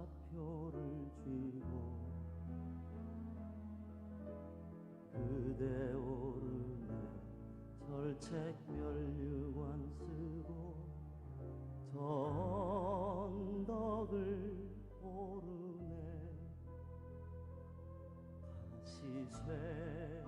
사표를 쥐고 그대 오르네 절책 멸류관 쓰고 저 언덕을 오르네 다시 쇠줄로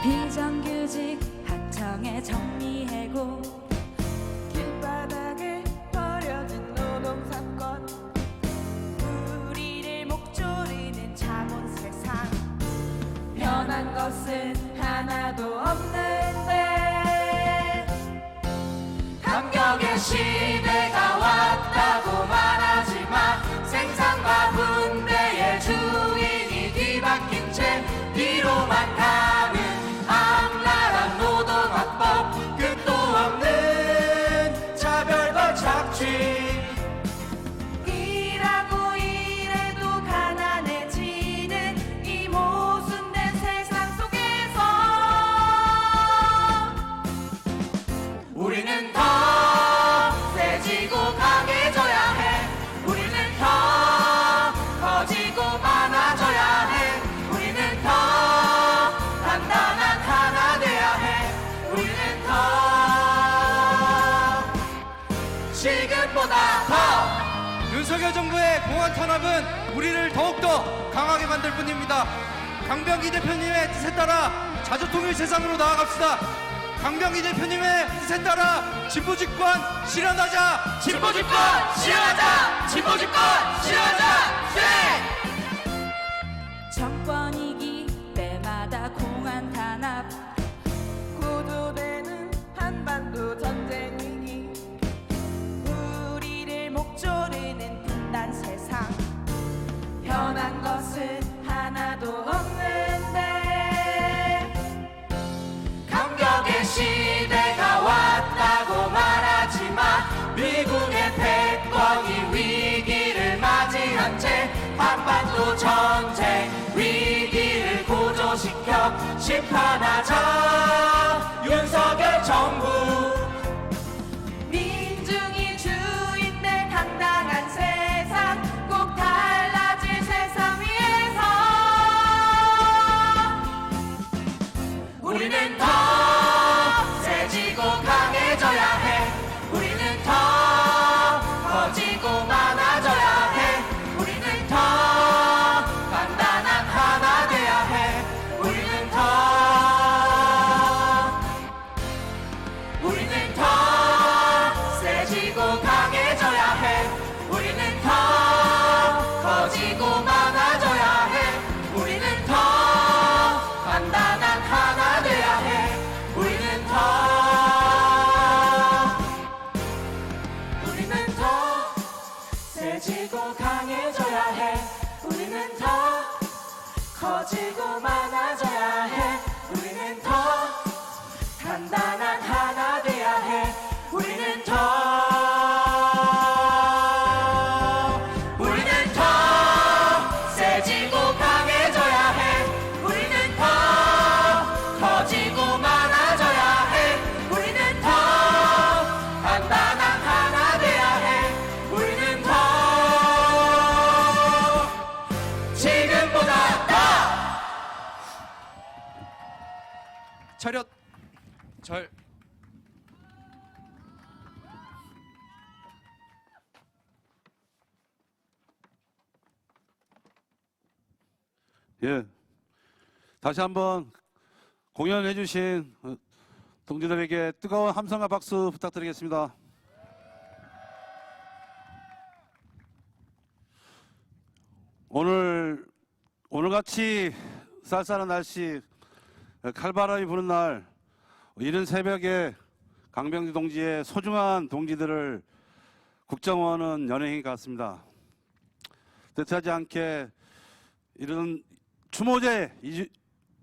비정규직 하청에 정리해고 길바닥에 버려진 노동사건 우리를 목조르는 자본 세상 변한 것은 하나도 없는데 감격의 시대가 왔다고 말하지 마. 생산과 분배의 주인이 뒤바뀐 채 뒤로만 가는 악랄한 노동화법, 끝도 없는 차별과 착취. 일하고 일해도 가난해지는 이 모순된 세상 속에서 우리는 더 세지고 강해져야 해. 우리는 더 커지고 많아져야 해. 우리는 더 단단한 하나 돼야 해. 우리는 더 지금보다 더. 윤석열 정부의 공안 탄압은 우리를 더욱더 강하게 만들 뿐입니다. 강병기 대표님의 뜻에 따라 자주통일 세상으로 나아갑시다. 강병기 대표님의 뜻에 따라 진보집권 실현하자. 진보집권 실현하자. 진보집권 실현하자. 네! 정권이기 때마다 공안 탄압 고조되는 한반도 전쟁이기 우리를 목조르는 분단 세상 변한 것은 하나도 없는데 감격의 시대가 왔다고 말하지 마. 미국의 패권이 위기를 맞이한 채 한반도 전쟁 위기를 고조시켜 심판하자. 윤석열 정부 민중이 주인된 당당한 세상 꼭 달라질 세상 위에서 우리는 더 세지고 강해져야 해. 우리는 더 커지고 많아져야 해. 우리는 더 단단한 하나 돼야 해. 우리는 더 세지고 강해져야 해. 우리는 더 커지고 많아져야 해. 우리는 더 단단한 하나 돼야 해. 우리는 더 세지고 강해져야 해. 우리는 더 커지고 많아져야 해. 우리는 더 단단한 하나 돼야 해. 우리는 더 세지고 강해져야 해. 우리는 더 커지고 많아져야 해. 우리는 더 단단한 하나 돼야 해. 우리는 더 지금보다 더. 차렷 절. 예, 다시 한번 공연해주신 동지들에게 뜨거운 함성과 박수 부탁드리겠습니다. 오늘같이 쌀쌀한 날씨, 칼바람이 부는 날, 이른 새벽에 강병기 동지의 소중한 동지들을 국정원은 연행해 갔습니다. 뜻하지 않게 이런 추모제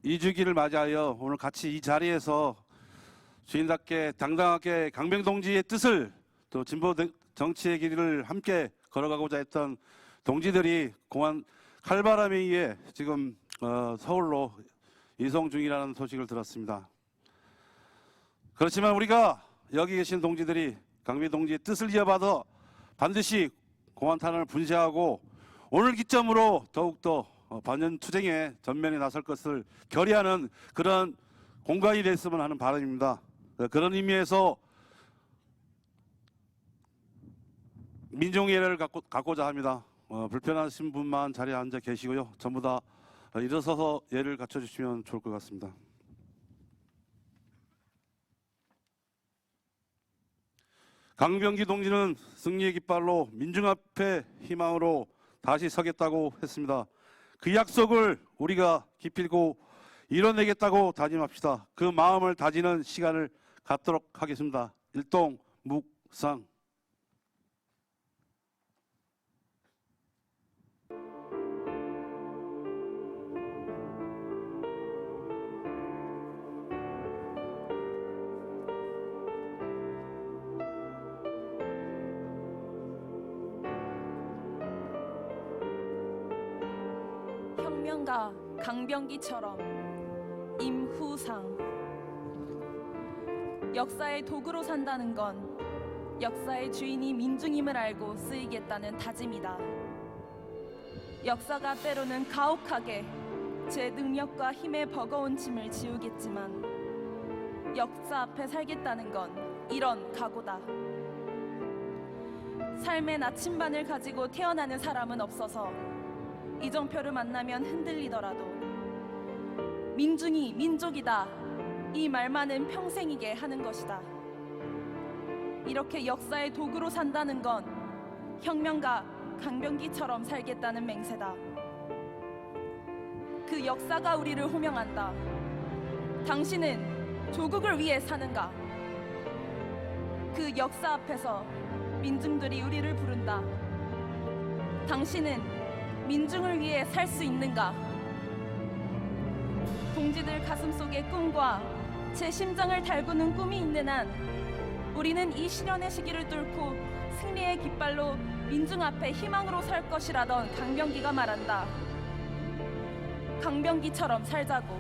2주기를 맞이하여 오늘 같이 이 자리에서 주인답게 당당하게 강병기 동지의 뜻을 또 진보 정치의 길을 함께 걸어가고자 했던 동지들이 공안 칼바람에 의해 지금 서울로 이송 중이라는 소식을 들었습니다. 그렇지만 우리가 여기 계신 동지들이 강병기 동지의 뜻을 이어받아 반드시 공안탄을 분쇄하고 오늘 기점으로 더욱더 반연 투쟁에 전면에 나설 것을 결의하는 그런 공간이 됐으면 하는 바람입니다. 그런 의미에서 민중의 예를 갖고자 합니다. 불편하신 분만 자리에 앉아 계시고요. 전부 다 일어서서 예를 갖춰주시면 좋을 것 같습니다. 강병기 동지는 승리의 깃발로 민중 앞에 희망으로 다시 서겠다고 했습니다. 그 약속을 우리가 기필고 이뤄내겠다고 다짐합시다. 그 마음을 다지는 시간을 갖도록 하겠습니다. 일동 묵상. 혁명가 강병기처럼 임후상. 역사의 도구로 산다는 건 역사의 주인이 민중임을 알고 쓰이겠다는 다짐이다. 역사가 때로는 가혹하게 제 능력과 힘의 버거운 짐을 지우겠지만 역사 앞에 살겠다는 건 이런 각오다. 삶의 나침반을 가지고 태어나는 사람은 없어서 이정표를 만나면 흔들리더라도 민중이 민족이다 이 말만은 평생이게 하는 것이다. 이렇게 역사의 도구로 산다는 건 혁명가 강병기처럼 살겠다는 맹세다. 그 역사가 우리를 호명한다. 당신은 조국을 위해 사는가? 그 역사 앞에서 민중들이 우리를 부른다. 당신은 민중을 위해 살 수 있는가? 동지들 가슴속에 꿈과 제 심장을 달구는 꿈이 있는 한 우리는 이 시련의 시기를 뚫고 승리의 깃발로 민중 앞에 희망으로 살 것이라던 강병기가 말한다. 강병기처럼 살자고.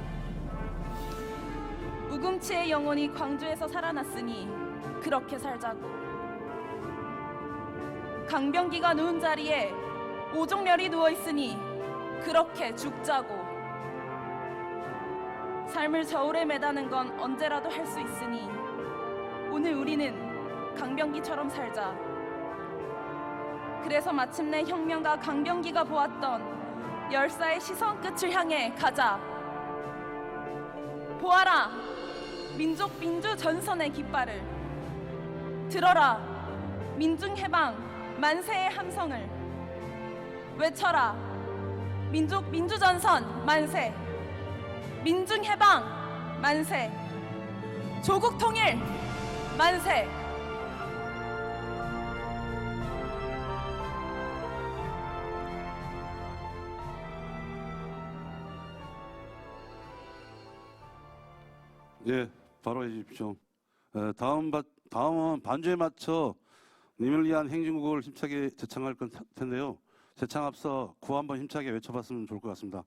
우금치의 영혼이 광주에서 살아났으니 그렇게 살자고. 강병기가 누운 자리에 오종렬이 누워있으니 그렇게 죽자고. 삶을 저울에 매다는 건 언제라도 할 수 있으니 오늘 우리는 강병기처럼 살자. 그래서 마침내 혁명가 강병기가 보았던 열사의 시선 끝을 향해 가자. 보아라, 민족 민주 전선의 깃발을. 들어라, 민중해방 만세의 함성을. 외쳐라, 민족 민주전선 만세, 민중해방 만세, 조국 통일 만세. 예, 바로 해주십시오. 다음은 반주에 맞춰 님을 위한 행진곡을 힘차게 제창할 텐데요. 제창 앞서 구호 한번 힘차게 외쳐봤으면 좋을 것 같습니다.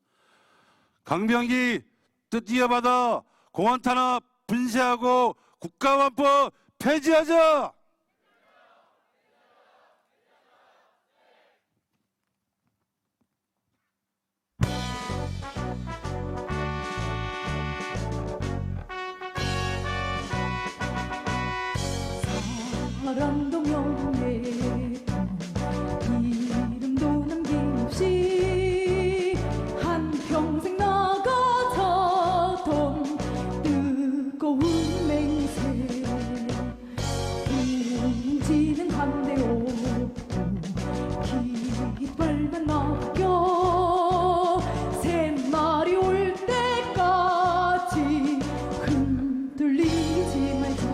강병기 뜻 이어받아 공안 탄압 분쇄하고 국가원법 폐지하자. 사랑도 명예 이름도 남김없이 한평생 나가자던 뜨거운 맹세. 동지는 한데 없고 깃발만 맡겨 새날이 올 때까지 흔들리지 말자.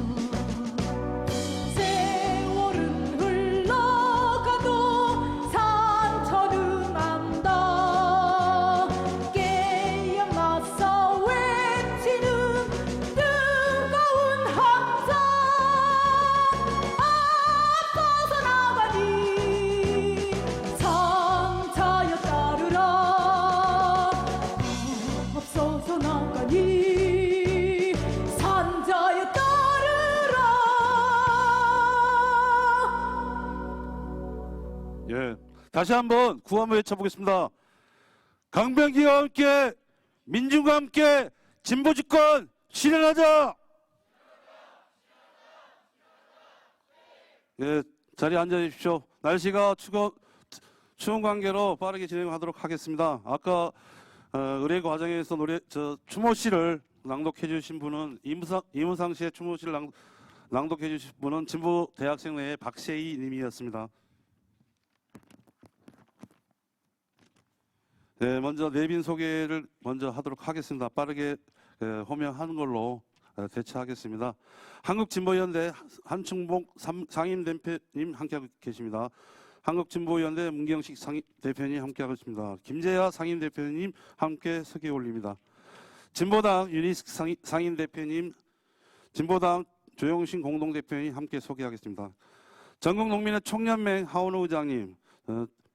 예, 다시 한번 구호 한번 외쳐보겠습니다. 강병기와 함께 민중과 함께 진보 집권 실현하자. 예, 자리에 앉아 주십시오. 날씨가 추운 관계로 빠르게 진행하도록 하겠습니다. 아까 의뢰 과정에서 추모 시를 낭독해 주신 분은 이문상 씨의 추모 시를 낭독해 주신 분은 진보 대학생 내의 박세희 님이었습니다. 네, 먼저 내빈 소개를 먼저 하도록 하겠습니다. 빠르게 호명하는 걸로 대처하겠습니다. 한국진보연대 한충봉 상임대표님 함께하고 계십니다. 한국진보연대 문경식 대표님 함께하고 있습니다. 김재하 상임대표님 함께 소개 올립니다. 진보당 유니스크 상임대표님, 진보당 조영신 공동대표님 함께 소개하겠습니다. 전국농민의 총연맹 하원우 의장님,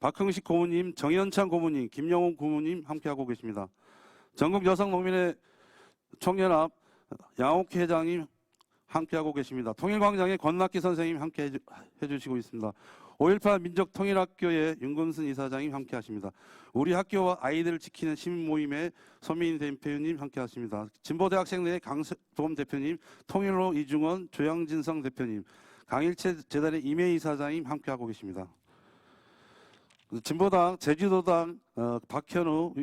박흥식 고문님, 정현창 고문님, 김영훈 고문님 함께하고 계십니다. 전국여성농민의 총연합 양옥희 회장님 함께하고 계십니다. 통일광장의 권낙기 선생님 함께 해주시고 있습니다. 5.18 민족통일학교의 윤금순 이사장님 함께하십니다. 우리 학교와 아이들을 지키는 시민모임의 서민 대표님 함께하십니다. 진보대학생 내 강도범 대표님, 통일로 이중원, 조양진성 대표님, 강일채 재단의 임혜 이사장님 함께하고 계십니다. 진보당 제주도당 박현우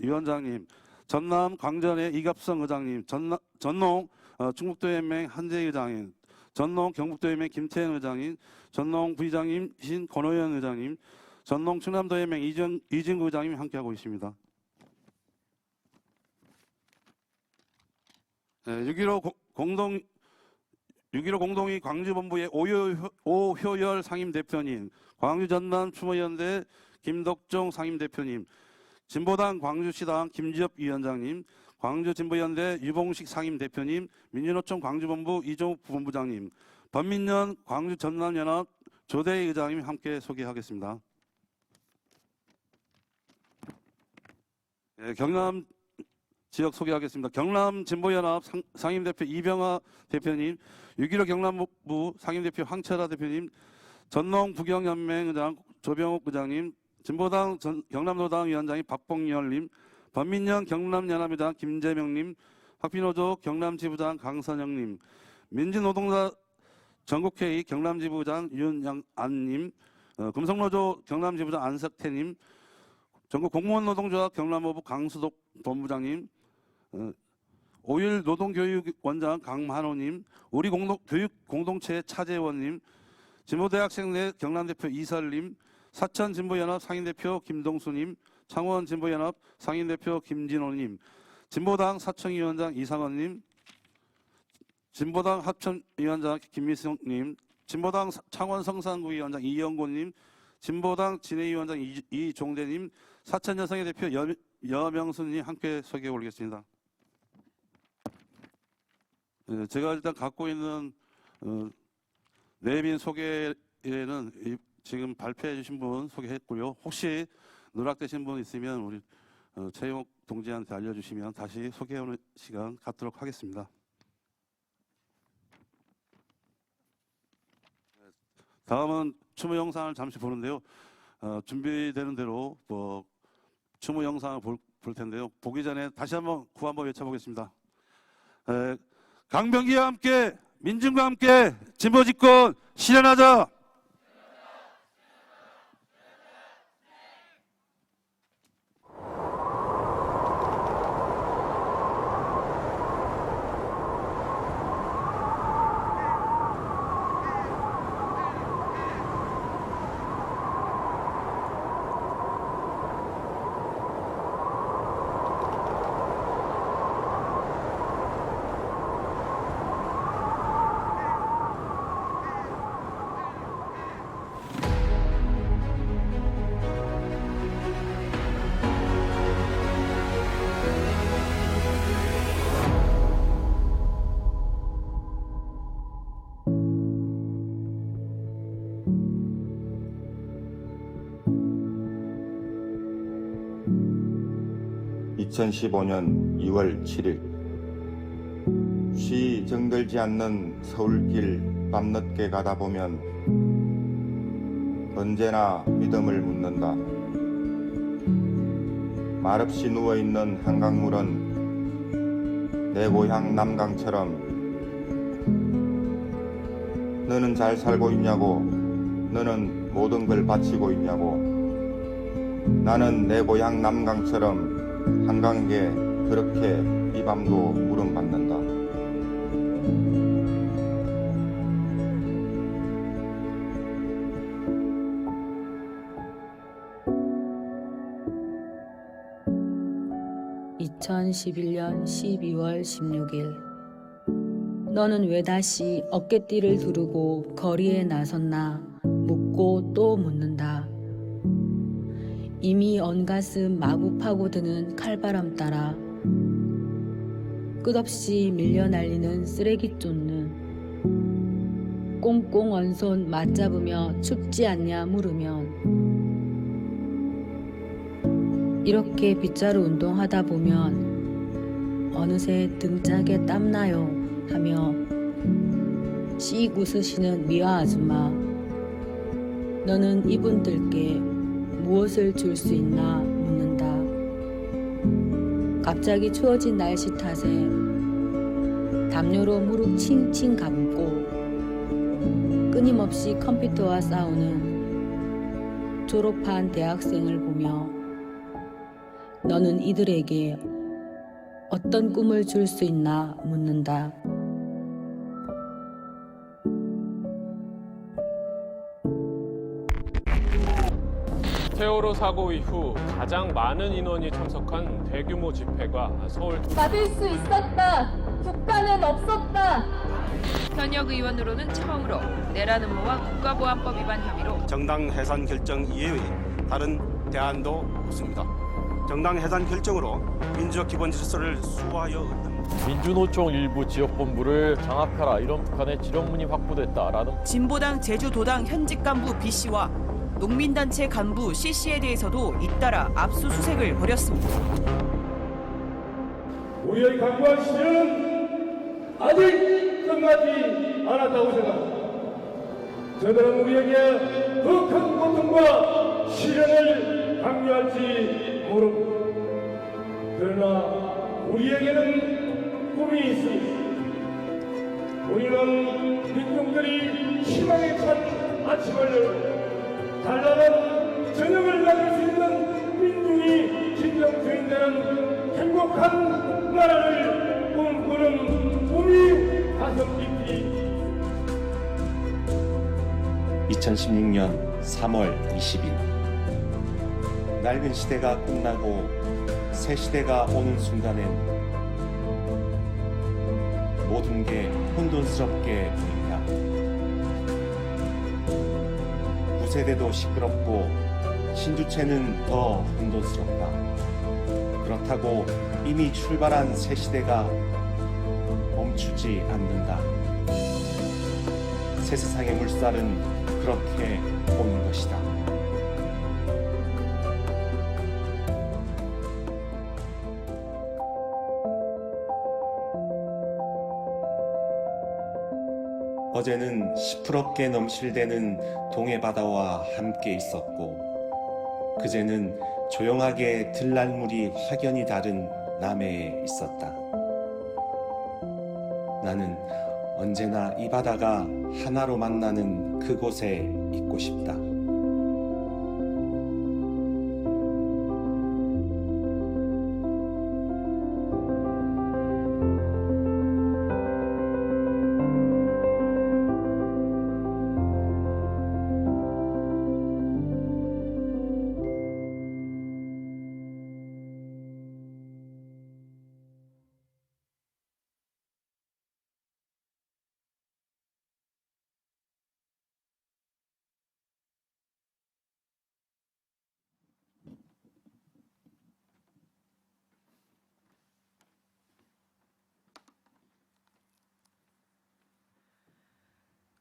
위원장님, 전남 광전의 이갑성 의장님, 전농 충북도연맹 한재 의장님, 전농 경북도연맹 김태현 의장님, 전농 부의장님이신 권호연 의장님, 전농 충남도연맹 이진구 의장님 함께하고 있습니다. 6.15 공동위 광주본부의 오효열 상임대표님, 광주 전남 추모연대 김덕종 상임대표님, 진보당 광주시당 김지엽 위원장님, 광주 진보연대 유봉식 상임대표님, 민주노총 광주본부 이종욱 부본부장님, 범민련 광주 전남연합 조대희 의장님 함께 소개하겠습니다. 네, 경남 지역 소개하겠습니다. 경남 진보연합 상임대표 이병하 대표님, 6.15 경남부 상임대표 황철아 대표님, 전농 부경연맹 의장 조병욱 의장님, 진보당 경남노당 위원장님 박봉열님, 범민련 경남연합의장 김재명님, 학비노조 경남지부장 강선영님, 민주노동자 전국회의 경남지부장 윤양안님, 금속노조 경남지부장 안석태님, 전국공무원노동조합 경남호부 강수독 본부장님, 5.1 노동교육원장 강만호님, 우리 교육공동체 차재원님, 진보대학생 내 경남대표 이설님, 사천진보연합 상임대표 김동수님, 창원진보연합 상임대표 김진호님, 진보당 사청위원장 이상원님, 진보당 합천위원장 김미성님, 진보당 창원성산구위원장 이영곤님, 진보당 진해위원장 이종대님, 사천여성의 대표 여명순님 함께 소개해 올리겠습니다. 제가 일단 갖고 있는 내빈 소개에는 지금 발표해 주신 분 소개했고요. 혹시 누락되신 분 있으면 우리 최용욱 동지한테 알려주시면 다시 소개하는 시간 갖도록 하겠습니다. 다음은 추모 영상을 잠시 보는데요. 준비되는 대로 추모 영상을 볼 텐데요. 보기 전에 다시 한번 구호 한번 외쳐보겠습니다. 강병기와 함께 민중과 함께 진보 집권 실현하자. (2015년 2월 7일) 쉬 정들지 않는 서울길 밤늦게 가다 보면 언제나 믿음을 묻는다. 말없이 누워있는 한강물은 내 고향 남강처럼 너는 잘 살고 있냐고, 너는 모든 걸 바치고 있냐고. 나는 내 고향 남강처럼 한강에게 그렇게 이 밤도 물음받는다. 2011년 12월 16일 너는 왜 다시 어깨띠를 두르고 거리에 나섰나 묻고 또 묻는다. 이미 언가슴 마구 파고드는 칼바람 따라 끝없이 밀려 날리는 쓰레기 쫓는 꽁꽁 언손 맞잡으며 춥지 않냐 물으면 이렇게 빗자루 운동하다 보면 어느새 등짝에 땀나요 하며 씩 웃으시는 미화 아줌마. 너는 이분들께 무엇을 줄 수 있나 묻는다. 갑자기 추워진 날씨 탓에 담요로 무릎 칭칭 감고 끊임없이 컴퓨터와 싸우는 졸업한 대학생을 보며 너는 이들에게 어떤 꿈을 줄 수 있나 묻는다. 세월호 사고 이후 가장 많은 인원이 참석한 대규모 집회가 서울 받을 수 있었다. 국가는 없었다. 현역 의원으로는 처음으로 내란 음모와 국가보안법 위반 혐의로 정당 해산 결정 이외의 다른 대안도 없습니다. 정당 해산 결정으로 민주적 기본 질서를 수호하여 민주노총 일부 지역본부를 장악하라 이런 북한의 지령문이 확보됐다라는 진보당 제주도당 현직 간부 B씨와 농민단체 간부 C씨에 대해서도 잇따라 압수수색을 벌였습니다. 우리의 강구한 시련은 아직 끝나지 않았다고 생각합니다. 저들은 우리에게 더 큰 고통과 시련을 강요할지 모릅니다. 그러나 우리에게는 꿈이 있습니다. 우리는 민중들이 희망에 찬 아침을 열고 단란한 저녁을 가질 수 있는 민중이 진정 주인되는 행복한 나라를 꿈꾸는 꿈이 가슴 깊이 2016년 3월 20일 낡은 시대가 끝나고 새 시대가 오는 순간엔 모든 게 혼돈스럽게 보인다. 구세대도 시끄럽고 신주체는 더 혼돈스럽다. 그렇다고 이미 출발한 새 시대가 멈추지 않는다. 새 세상의 물살은 그렇게 오는 것이다. 어제는 시퍼렇게 넘실대는 동해바다와 함께 있었고 그제는 조용하게 들날물이 확연히 다른 남해에 있었다. 나는 언제나 이 바다가 하나로 만나는 그곳에 있고 싶다.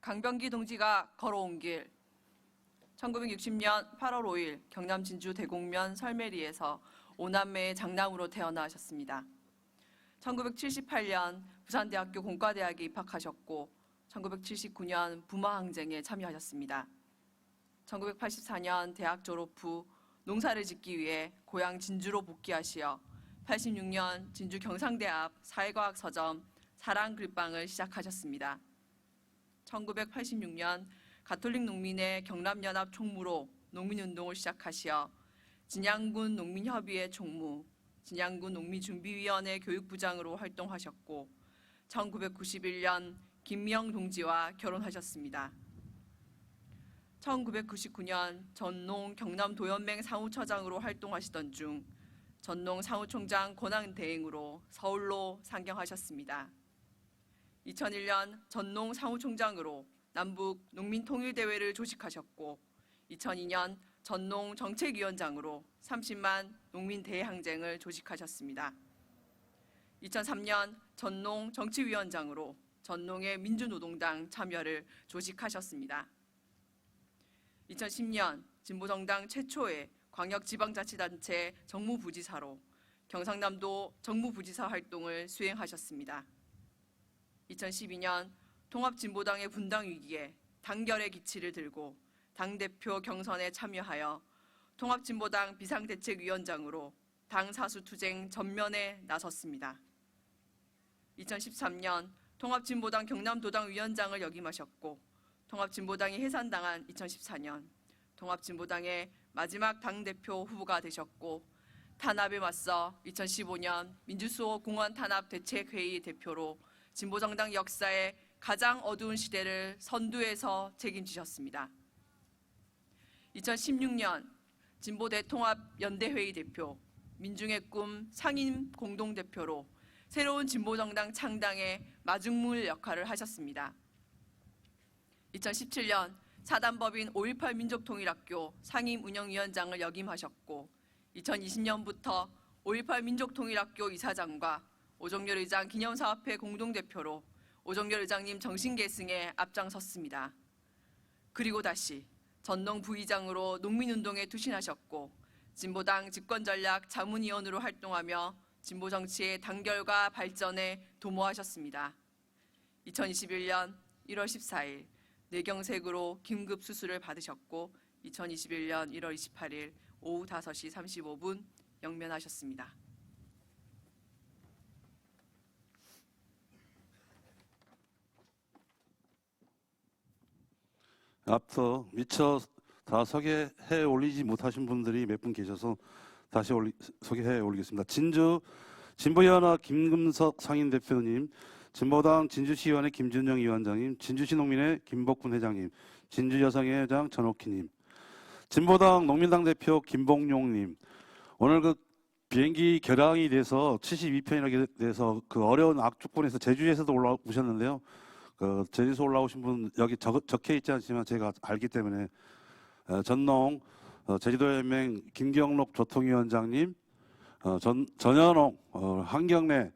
강병기 동지가 걸어온 길. 1960년 8월 5일 경남 진주 대곡면 설매리에서 5남매의 장남으로 태어나셨습니다. 1978년 부산대학교 공과대학에 입학하셨고 1979년 부마항쟁에 참여하셨습니다. 1984년 대학 졸업 후 농사를 짓기 위해 고향 진주로 복귀하시어 86년 진주 경상대 앞 사회과학 서점 사랑 글방을 시작하셨습니다. 1986년 가톨릭 농민의 경남연합 총무로 농민운동을 시작하시어 진양군 농민협의회 총무, 진양군 농민준비위원회 교육부장으로 활동하셨고 1991년 김미영 동지와 결혼하셨습니다. 1999년 전농 경남도연맹 사무처장으로 활동하시던 중 전농 사무총장 권한대행으로 서울로 상경하셨습니다. 2001년 전농 사무총장으로 남북 농민통일대회를 조직하셨고 2002년 전농 정책위원장으로 30만 농민 대항쟁을 조직하셨습니다. 2003년 전농 정치위원장으로 전농의 민주노동당 참여를 조직하셨습니다. 2010년 진보정당 최초의 광역지방자치단체 정무부지사로 경상남도 정무부지사 활동을 수행하셨습니다. 2012년 통합진보당의 분당 위기에 단결의 기치를 들고 당대표 경선에 참여하여 통합진보당 비상대책위원장으로 당 사수투쟁 전면에 나섰습니다. 2013년 통합진보당 경남도당 위원장을 역임하셨고 통합진보당이 해산당한 2014년 통합진보당의 마지막 당대표 후보가 되셨고 탄압에 맞서 2015년 민주수호 공원 탄압 대책회의 대표로 진보정당 역사의 가장 어두운 시대를 선두에서 책임지셨습니다. 2016년 진보대통합연대회의 대표, 민중의 꿈 상임 공동대표로 새로운 진보정당 창당의 마중물 역할을 하셨습니다. 2017년 사단법인 5.18 민족통일학교 상임운영위원장을 역임하셨고 2020년부터 5.18 민족통일학교 이사장과 오정열 의장 기념사업회 공동대표로 오정열 의장님 정신계승에 앞장섰습니다. 그리고 다시 전농 부의장으로 농민운동에 투신하셨고 진보당 집권전략 자문위원으로 활동하며 진보정치의 단결과 발전에 도모하셨습니다. 2021년 1월 14일 뇌경색으로 긴급 수술을 받으셨고 2021년 1월 28일 오후 5시 35분 영면하셨습니다. 앞서 미처 다 소개해 올리지 못하신 분들이 몇 분 계셔서 다시 소개해 올리겠습니다. 진주 진보연합 김금석 상임대표님, 진보당 진주시의원의 김준영 위원장님, 진주시 농민의 김복군 회장님, 진주여성의 회장 전옥희님, 진보당 농민당 대표 김봉용님. 오늘 그 비행기 결항이 돼서 72편이라게 돼서 그 어려운 악조건에서 제주에서도 올라오셨는데요. 그 제주에서 올라오신 분 여기 적혀 있지 않지만 제가 알기 때문에 전농 제주도연맹 김경록 조통위원장님, 전현홍 한경래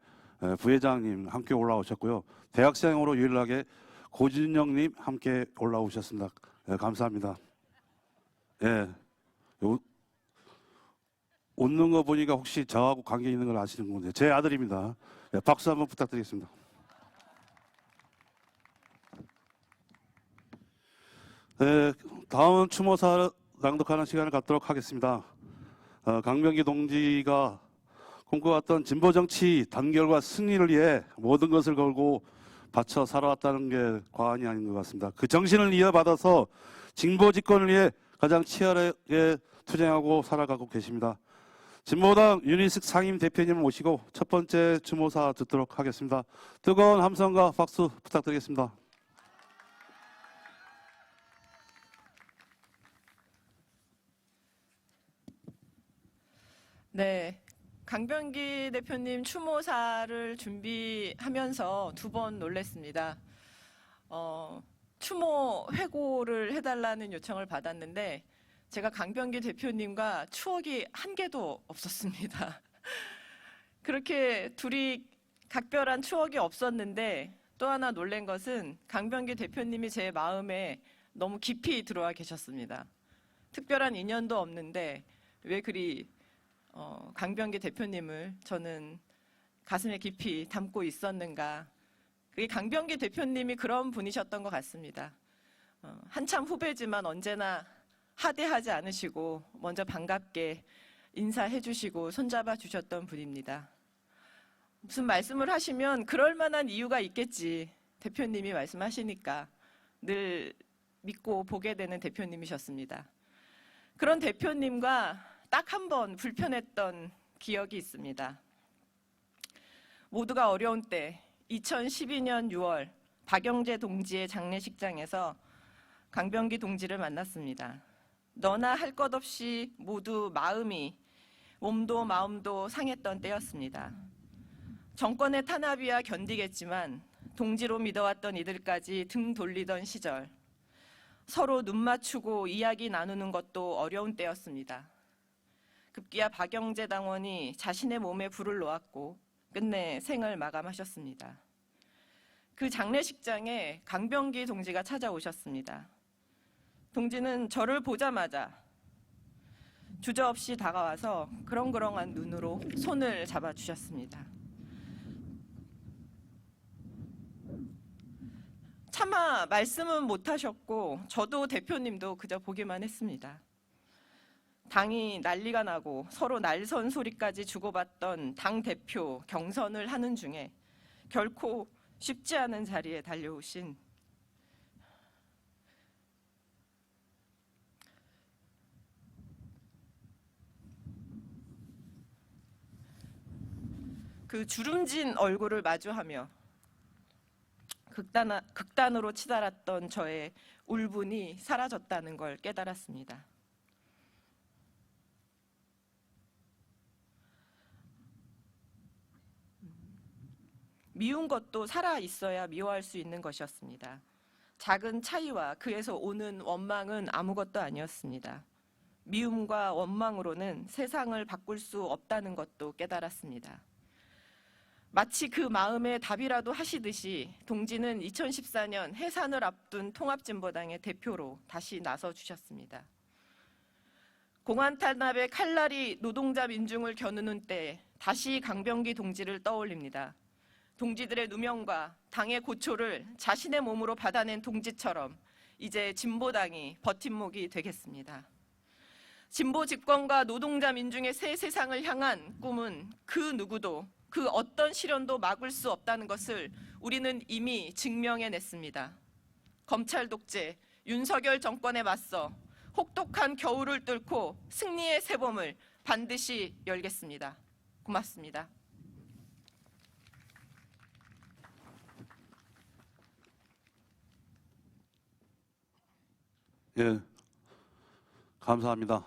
부회장님 함께 올라오셨고요. 대학생으로 유일하게 고진영님 함께 올라오셨습니다. 감사합니다. 예, 웃는 거 보니까 혹시 저하고 관계 있는 걸 아시는 건데 제 아들입니다. 예, 박수 한번 부탁드리겠습니다. 네, 다음은 추모사 낭독하는 시간을 갖도록 하겠습니다. 강병기 동지가 꿈꿔왔던 진보정치 단결과 승리를 위해 모든 것을 걸고 바쳐 살아왔다는 게 과언이 아닌 것 같습니다. 그 정신을 이어받아서 진보 집권을 위해 가장 치열하게 투쟁하고 살아가고 계십니다. 진보당 윤희숙 상임 대표님을 모시고 첫 번째 추모사 듣도록 하겠습니다. 뜨거운 함성과 박수 부탁드리겠습니다. 네, 강병기 대표님 추모사를 준비하면서 2번 놀랐습니다. 추모 회고를 해달라는 요청을 받았는데 제가 강병기 대표님과 추억이 한 개도 없었습니다. 그렇게 둘이 각별한 추억이 없었는데 또 하나 놀란 것은 강병기 대표님이 제 마음에 너무 깊이 들어와 계셨습니다. 특별한 인연도 없는데 왜 그리 강병기 대표님을 저는 가슴에 깊이 담고 있었는가. 그게 강병기 대표님이 그런 분이셨던 것 같습니다. 한참 후배지만 언제나 하대하지 않으시고 먼저 반갑게 인사해 주시고 손잡아 주셨던 분입니다. 무슨 말씀을 하시면 그럴 만한 이유가 있겠지. 대표님이 말씀하시니까 늘 믿고 보게 되는 대표님이셨습니다. 그런 대표님과 딱 한 번 불편했던 기억이 있습니다. 모두가 어려운 때 2012년 6월 박영재 동지의 장례식장에서 강병기 동지를 만났습니다. 너나 할 것 없이 모두 몸도 마음도 상했던 때였습니다. 정권의 탄압이야 견디겠지만 동지로 믿어왔던 이들까지 등 돌리던 시절, 서로 눈 맞추고 이야기 나누는 것도 어려운 때였습니다. 급기야 박영재 당원이 자신의 몸에 불을 놓았고 끝내 생을 마감하셨습니다. 그 장례식장에 강병기 동지가 찾아오셨습니다. 동지는 저를 보자마자 주저없이 다가와서 그렁그렁한 눈으로 손을 잡아주셨습니다. 차마 말씀은 못하셨고 저도 대표님도 그저 보기만 했습니다. 당이 난리가 나고 서로 날선 소리까지 주고받던 당대표 경선을 하는 중에 결코 쉽지 않은 자리에 달려오신 그 주름진 얼굴을 마주하며 극단으로 치달았던 저의 울분이 사라졌다는 걸 깨달았습니다. 미운 것도 살아 있어야 미워할 수 있는 것이었습니다. 작은 차이와 그에서 오는 원망은 아무것도 아니었습니다. 미움과 원망으로는 세상을 바꿀 수 없다는 것도 깨달았습니다. 마치 그 마음에 답이라도 하시듯이 동지는 2014년 해산을 앞둔 통합진보당의 대표로 다시 나서 주셨습니다. 공안 탄압의 칼날이 노동자 민중을 겨누는 때 다시 강병기 동지를 떠올립니다. 동지들의 누명과 당의 고초를 자신의 몸으로 받아낸 동지처럼 이제 진보당이 버팀목이 되겠습니다. 진보 집권과 노동자 민중의 새 세상을 향한 꿈은 그 누구도 그 어떤 시련도 막을 수 없다는 것을 우리는 이미 증명해냈습니다. 검찰 독재, 윤석열 정권에 맞서 혹독한 겨울을 뚫고 승리의 새봄을 반드시 열겠습니다. 고맙습니다. 예, 감사합니다.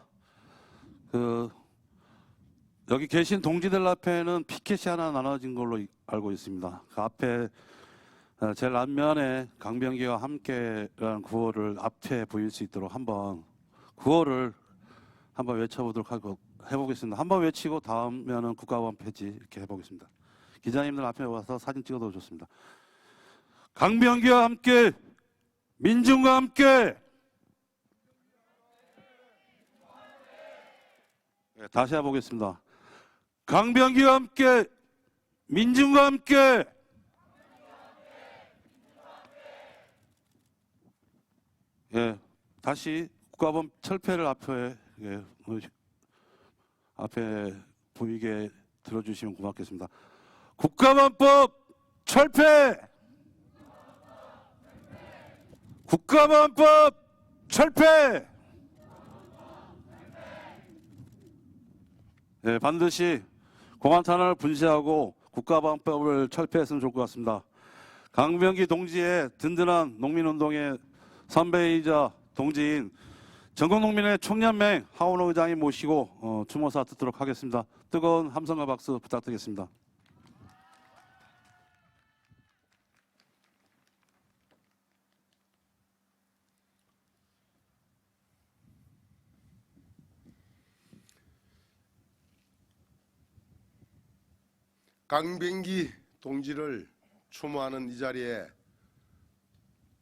여기 계신 동지들 앞에는 피켓이 하나 나눠진 걸로 알고 있습니다. 그 앞에 제일 앞면에 강병기와 함께라는 구호를 앞에 보일 수 있도록 한번 구호를 한번 외쳐보도록 해보겠습니다. 한번 외치고 다음에는 국가보안 폐지 이렇게 해보겠습니다. 기자님들 앞에 와서 사진 찍어도 좋습니다. 강병기와 함께, 민중과 함께. 네, 다시 해보겠습니다. 강병기와 함께, 민중과 함께. 예, 다시 국가보안 철폐를 앞에 보이게 들어주시면 고맙겠습니다. 국가보안법 철폐! 국가보안법 철폐! 네, 반드시 공안 탄압을 분시하고 국가보안법을 철폐했으면 좋을 것 같습니다. 강병기 동지의 든든한 농민운동의 선배이자 동지인 전국농민의 총연맹 하원호 의장이 모시고 추모사 듣도록 하겠습니다. 뜨거운 함성과 박수 부탁드리겠습니다. 강병기 동지를 추모하는 이 자리에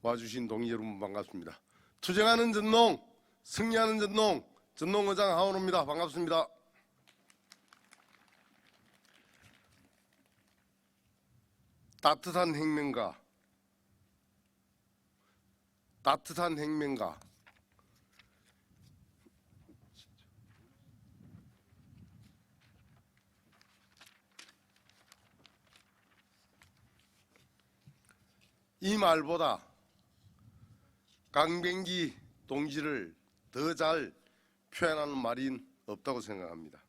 와주신 동지 여러분 반갑습니다. 투쟁하는 전농, 승리하는 전농, 전농의장 하원호입니다. 반갑습니다. 따뜻한 핵명가 이 말보다 강병기 동지를 더 잘 표현하는 말이 없다고 생각합니다.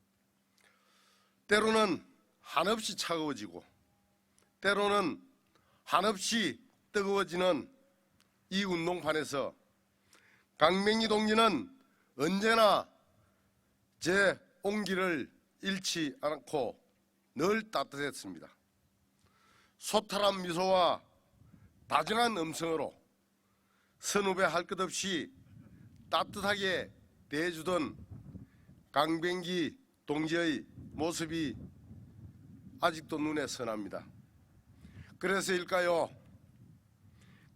때로는 한없이 차가워지고 때로는 한없이 뜨거워지는 이 운동판에서 강병기 동지는 언제나 제 온기를 잃지 않고 늘 따뜻했습니다. 소탈한 미소와 다정한 음성으로 선후배 할 것 없이 따뜻하게 대해주던 강병기 동지의 모습이 아직도 눈에 선합니다. 그래서일까요?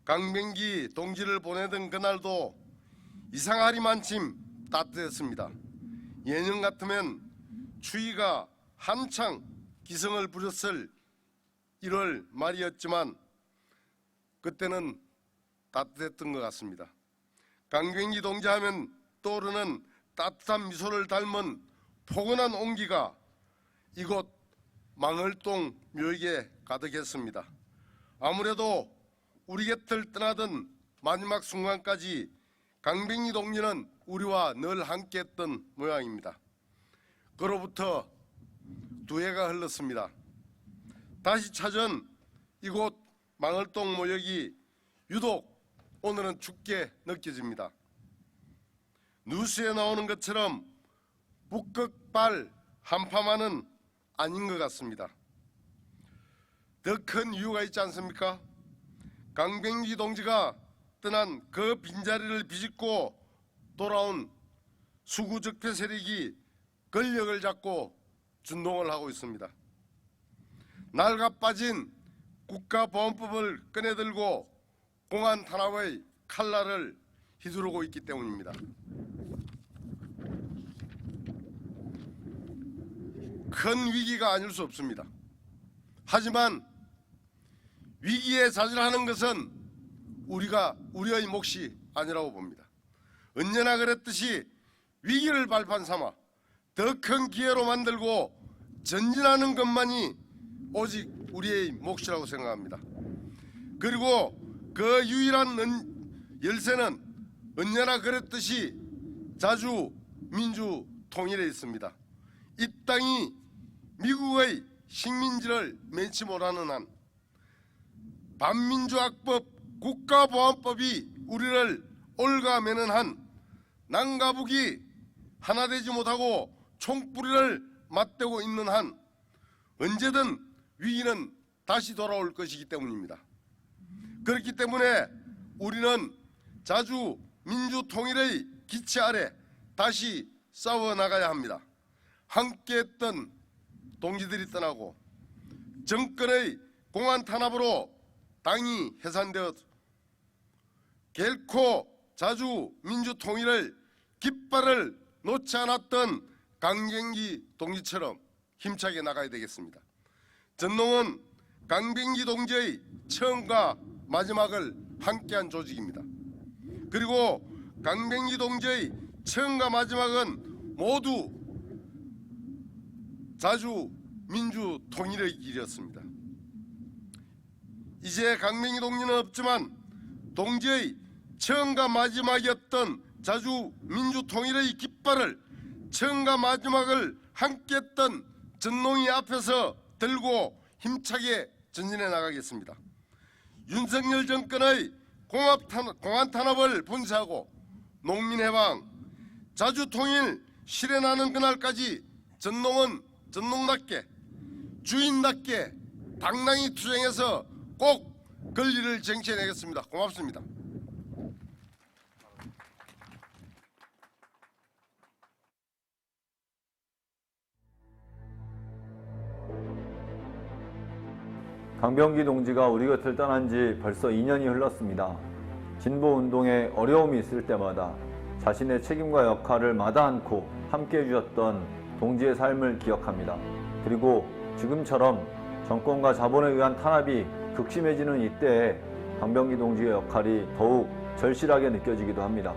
강병기 동지를 보내던 그날도 이상하리만침 따뜻했습니다. 예년 같으면 추위가 한창 기승을 부렸을 1월 말이었지만 그때는 따뜻했던 것 같습니다. 강병기 동지 하면 떠오르는 따뜻한 미소를 닮은 포근한 온기가 이곳 망월동 묘역에 가득했습니다. 아무래도 우리 곁을 떠나던 마지막 순간까지 강병기 동지는 우리와 늘 함께했던 모양입니다. 그로부터 2해가 흘렀습니다. 다시 찾은 이곳 망월동 묘역이 유독 오늘은 춥게 느껴집니다. 뉴스에 나오는 것처럼 북극발 한파만은 아닌 것 같습니다. 더 큰 이유가 있지 않습니까? 강병기 동지가 떠난 그 빈자리를 비집고 돌아온 수구적폐 세력이 권력을 잡고 준동을 하고 있습니다. 낡아빠진 국가보안법을 꺼내들고 공안 탄압의 칼날을 휘두르고 있기 때문입니다. 큰 위기가 아닐 수 없습니다. 하지만 위기에 자질하는 것은 우리의 몫이 아니라고 봅니다. 언제나 그랬듯이 위기를 발판 삼아 더 큰 기회로 만들고 전진하는 것만이 오직 우리의 몫이라고 생각합니다. 그리고 그 유일한 열쇠는 언제나 그랬듯이 자주 민주 통일에 있습니다. 이 땅이 미국의 식민지를 면치 못하는 한, 반민주학법 국가보안법이 우리를 올가매는 한, 남과 북이 하나 되지 못하고 총뿌리를 맞대고 있는 한 언제든 위기는 다시 돌아올 것이기 때문입니다. 그렇기 때문에 우리는 자주 민주통일의 기치 아래 다시 싸워나가야 합니다. 함께했던 동지들이 떠나고 정권의 공안 탄압으로 당이 해산되어 결코 자주 민주통일을 깃발을 놓지 않았던 강병기 동지처럼 힘차게 나가야 되겠습니다. 전농은 강병기 동지의 처음과 마지막을 함께한 조직입니다. 그리고 강병기 동지의 처음과 마지막은 모두 자주 민주 통일의 길이었습니다. 이제 강병기 동지는 없지만 동지의 처음과 마지막이었던 자주 민주 통일의 깃발을 처음과 마지막을 함께했던 전농이 앞에서 들고 힘차게 전진해 나가겠습니다. 윤석열 정권의 공안 탄압을 분쇄하고 농민해방, 자주통일 실현하는 그날까지 전농은 전농답게 주인답게 당당히 투쟁해서 꼭 권리를 쟁취해내겠습니다. 고맙습니다. 강병기 동지가 우리 곁을 떠난 지 벌써 2년이 흘렀습니다. 진보운동에 어려움이 있을 때마다 자신의 책임과 역할을 마다 않고 함께해 주셨던 동지의 삶을 기억합니다. 그리고 지금처럼 정권과 자본에 의한 탄압이 극심해지는 이때에 강병기 동지의 역할이 더욱 절실하게 느껴지기도 합니다.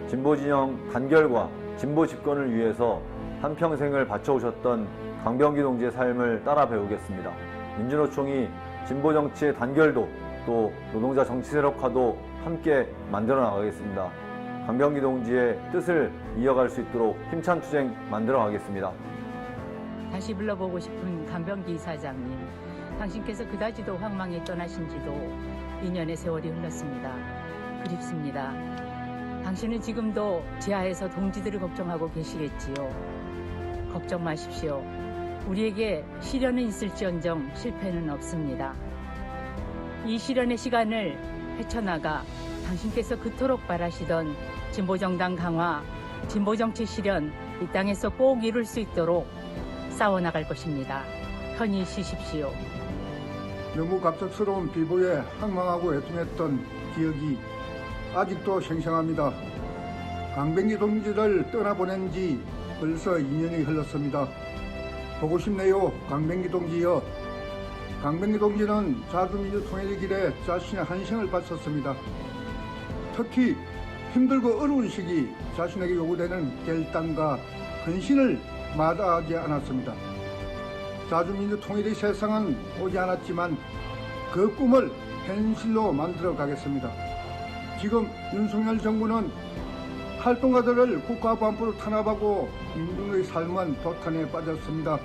진보진영 단결과 진보 집권을 위해서 한평생을 바쳐오셨던 강병기 동지의 삶을 따라 배우겠습니다. 민주노총이 진보정치의 단결도 또 노동자 정치 세력화도 함께 만들어 나가겠습니다. 강병기 동지의 뜻을 이어갈 수 있도록 힘찬 투쟁 만들어 가겠습니다. 다시 불러보고 싶은 강병기 이사장님, 당신께서 그다지도 황망히 떠나신 지도 2년의 세월이 흘렀습니다. 그립습니다. 당신은 지금도 지하에서 동지들을 걱정하고 계시겠지요. 걱정 마십시오. 우리에게 시련은 있을지언정 실패는 없습니다. 이 시련의 시간을 헤쳐나가 당신께서 그토록 바라시던 진보정당 강화, 진보정치 실현 이 땅에서 꼭 이룰 수 있도록 싸워나갈 것입니다. 편히 쉬십시오. 너무 갑작스러운 비보에 항망하고 애통했던 기억이 아직도 생생합니다. 강병기 동지를 떠나보낸 지 벌써 2년이 흘렀습니다. 보고 싶네요, 강병기 동지여. 강병기 동지는 자주민주통일의 길에 자신의 한생을 바쳤습니다. 특히 힘들고 어려운 시기 자신에게 요구되는 결단과 헌신을 마다하지 않았습니다. 자주민주통일의 세상은 오지 않았지만 그 꿈을 현실로 만들어 가겠습니다. 지금 윤석열 정부는 활동가들을 국가보안부로 탄압하고 민중의 삶은 도탄에 빠졌습니다.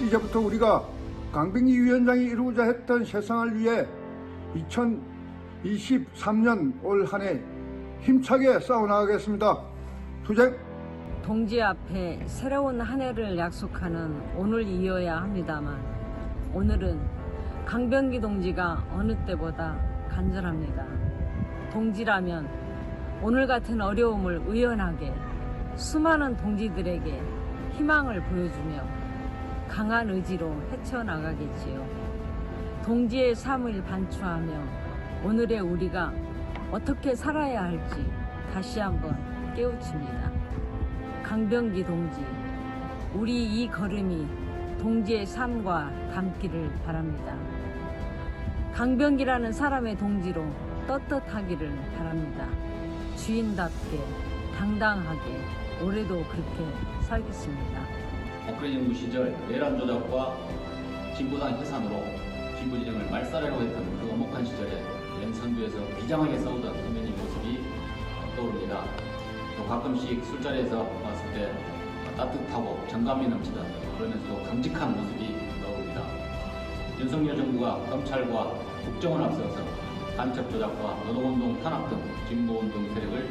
이제부터 우리가 강병기 위원장이 이루고자 했던 세상을 위해 2023년 올 한 해 힘차게 싸워나가겠습니다. 투쟁! 동지 앞에 새로운 한 해를 약속하는 오늘이어야 합니다만 오늘은 강병기 동지가 어느 때보다 간절합니다. 동지라면 오늘 같은 어려움을 의연하게 수많은 동지들에게 희망을 보여주며 강한 의지로 헤쳐나가겠지요. 동지의 삶을 반추하며 오늘의 우리가 어떻게 살아야 할지 다시 한번 깨우칩니다. 강병기 동지, 우리 이 걸음이 동지의 삶과 닮기를 바랍니다. 강병기라는 사람의 동지로 떳떳하기를 바랍니다. 주인답게 당당하게 올해도 그렇게 살겠습니다. 박근혜 정부 시절 내란 조작과 진보당 해산으로 진보 진영을 말살하려고 했던 그 엄혹한 시절에 연산도에서 비장하게 싸우던 선배님 모습이 떠오릅니다. 또 가끔씩 술자리에서 봤을 때 따뜻하고 정감이 넘치던 그러면서도 강직한 모습이 떠오릅니다. 윤석열 정부가 검찰과 국정을 앞세워서 간첩 조작과 노동운동 탄압 등 진보운동 세력을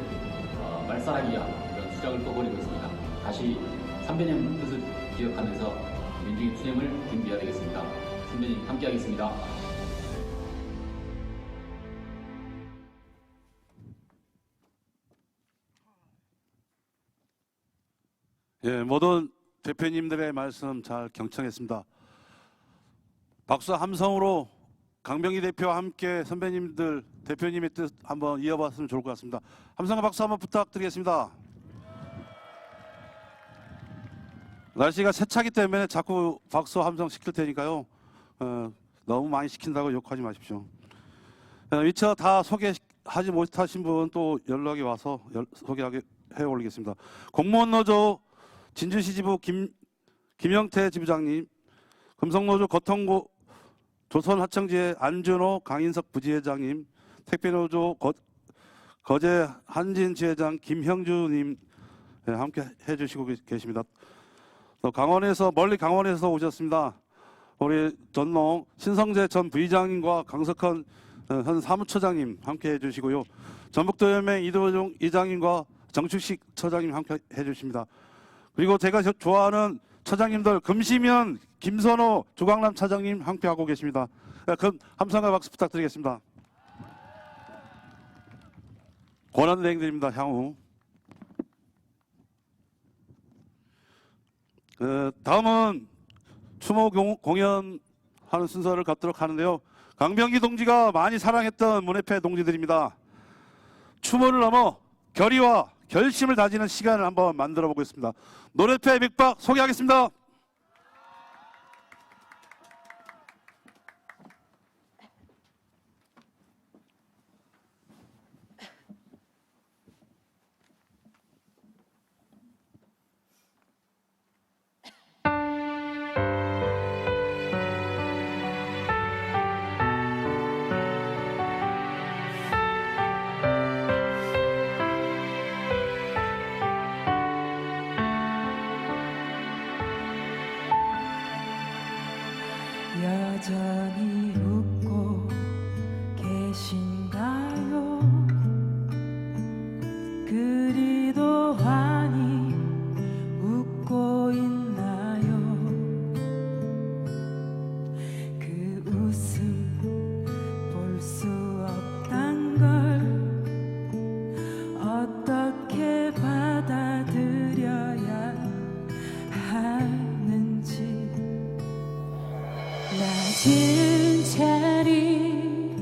말살하기 위한 그런 수작을 또 벌이고 있습니다. 다시 선배님 뜻을 기억하면서 민중의 투쟁을 준비해야 되겠습니다. 선배님 함께하겠습니다. 예, 모든 대표님들의 말씀 잘 경청했습니다. 박수 함성으로 강병기 대표와 함께 선배님들, 대표님의 뜻 한번 이어봤으면 좋을 것 같습니다. 함성과 박수 한번 부탁드리겠습니다. 날씨가 세차기 때문에 자꾸 박수 함성 시킬 테니까요. 너무 많이 시킨다고 욕하지 마십시오. 미처 다 소개하지 못하신 분 또 연락이 와서 소개해 올리겠습니다. 공무원노조 진주시 지부 김영태 지부장님, 금속노조 거통고 조선하청지회 안준호 강인석 부지회장님, 택배노조 거제 한진 지회장 김형주님 함께 해주시고 계십니다. 또 멀리 강원에서 오셨습니다. 우리 전농 신성재 전 부의장님과 강석헌 현 사무처장님 함께 해주시고요. 전북도연맹 이도종 이장님과 정축식 처장님 함께 해주십니다. 그리고 제가 좋아하는 처장님들 금시면 김선호 조강남 차장님 함께하고 계십니다. 그럼 함성과 박수 부탁드리겠습니다. 권한대행드립니다. 향후 다음은 추모 공연하는 순서를 갖도록 하는데요. 강병기 동지가 많이 사랑했던 문해패 동지들입니다. 추모를 넘어 결의와 결심을 다지는 시간을 한번 만들어 보겠습니다. 노래패 맥박 소개하겠습니다. 여전히 웃고 계신가요? 그리도 환히 웃고 있나요? 그 웃음 볼 수 없단 걸 어떻게 받아들여야 하는지 낮은 자리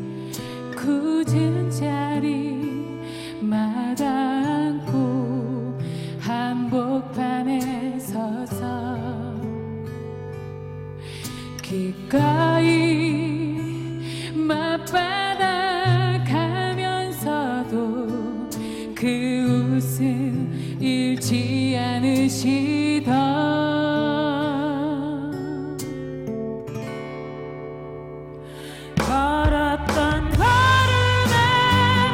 굳은 자리마다 앉고 한복판에 서서 기꺼이 맞받아 가면서도 그 웃음 잃지 않으시던 걸었던 걸음의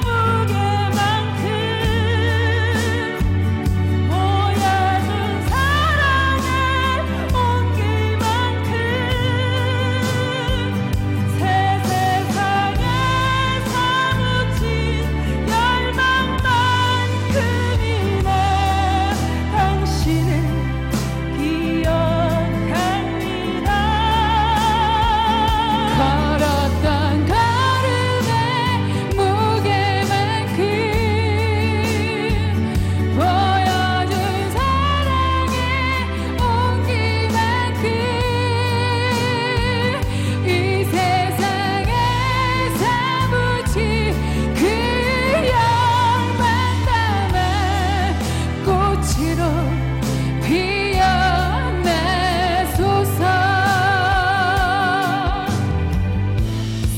무게만큼 보여준 사랑의 온기만큼 새 세상에 사무친 열망만큼이나 당신을 기억합니다. 걸었던 걸음의 무게만큼 보여준 사랑의 온기만큼 이 세상에 사무친 그 영만 담아 꽃으로 피어나소서.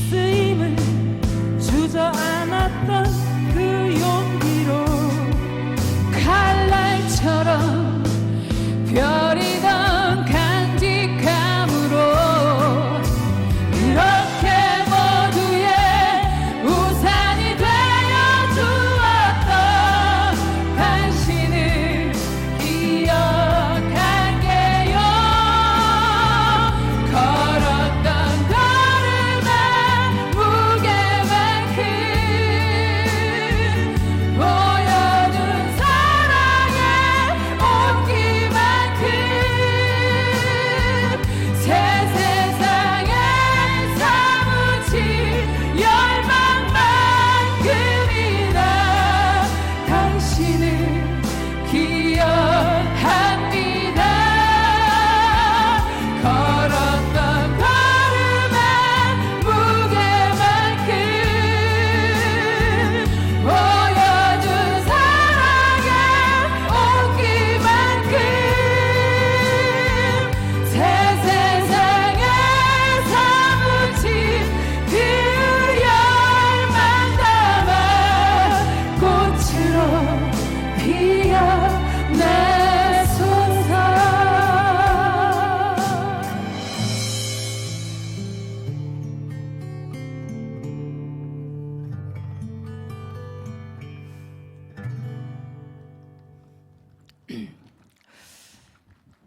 쓰임을 주저앉았던 그 용기로 칼날처럼 벼리던 간직함으로 이렇게 모두의 우산이 되어 주었던 당신을 기억할게요. 걸었던 걸음의 무게만큼 보여준 사랑의 온기만큼 새 세상에 사무친 열망만큼이나 당신을 기억합니다. 걸었던 걸음의 무게만큼 보여준 사랑의 온기만큼 새 세상에 사무친 그 열망 담아 꽃으로 피어나소서.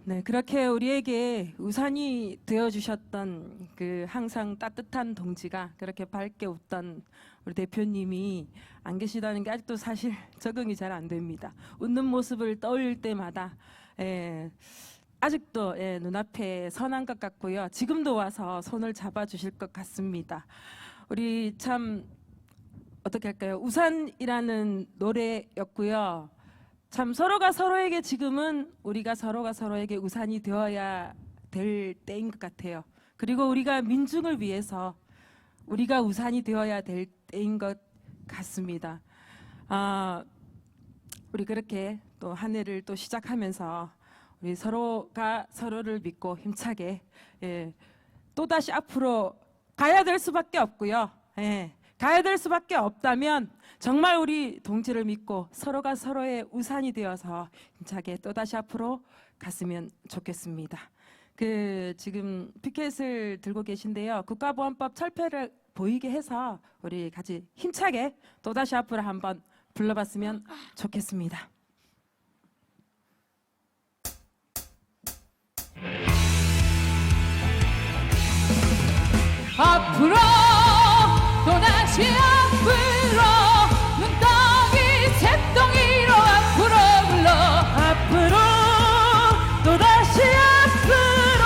네, 그렇게 우리에게 우산이 되어주셨던 그 항상 따뜻한 동지가 그렇게 밝게 웃던 우리 대표님이 안 계시다는 게 아직도 사실 적응이 잘 안 됩니다. 웃는 모습을 떠올릴 때마다 아직도 눈앞에 선한 것 같고요. 지금도 와서 손을 잡아주실 것 같습니다. 우리 참 어떻게 할까요? 우산이라는 노래였고요. 참 서로가 서로에게 지금은 우리가 서로가 서로에게 우산이 되어야 될 때인 것 같아요. 그리고 우리가 민중을 위해서 우리가 우산이 되어야 될 때인 것 같습니다. 우리 그렇게 또 한 해를 또 시작하면서 우리 서로가 서로를 믿고 힘차게 또다시 앞으로 가야 될 수밖에 없고요. 가야 될 수밖에 없다면 정말 우리 동지를 믿고 서로가 서로의 우산이 되어서 힘차게 또다시 앞으로 갔으면 좋겠습니다. 지금 피켓을 들고 계신데요. 국가보안법 철폐를 보이게 해서 우리 같이 힘차게 또다시 앞으로 한번 불러봤으면 좋겠습니다. 앞으로 또다시 앞으로 눈덩이 쇳덩이로 앞으로 불러 앞으로 또다시 앞으로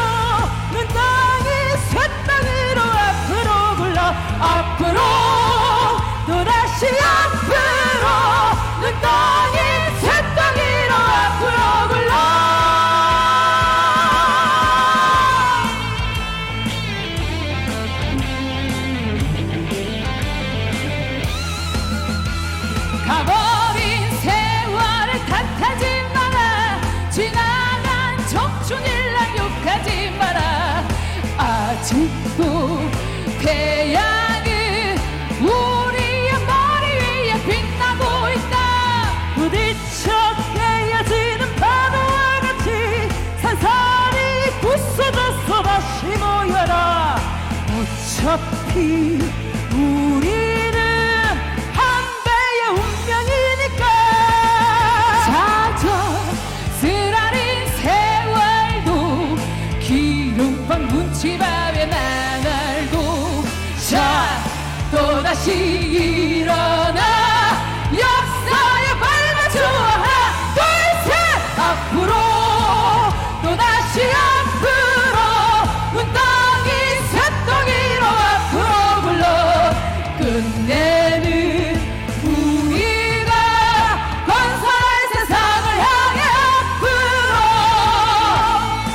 눈덩이 쇳덩이로 앞으로 불러 앞으로 또다시 앞으로 눈덩이 쇳덩이로 앞으로 불러 가버린 세월을 탓하지 마라 지나간 청춘일랑 욕하지 마라 아직도 태양은 우리의 머리 위에 빛나고 있다 부딪혀 깨어지는 파도와 같이 산산이 부서져서 다시 모여라 어차피 우리는 한 배의 운명이니까 쓰라린 세월도 기름방 문치밥에 나날고 자 또다시 일어나 역사에 밟아줘 하나 둘셋 앞으로 또다시 앞으로 눈덩이 쇳덩이로 앞으로 불러 끝내는 우리가 건설할 세상을 향해 앞으로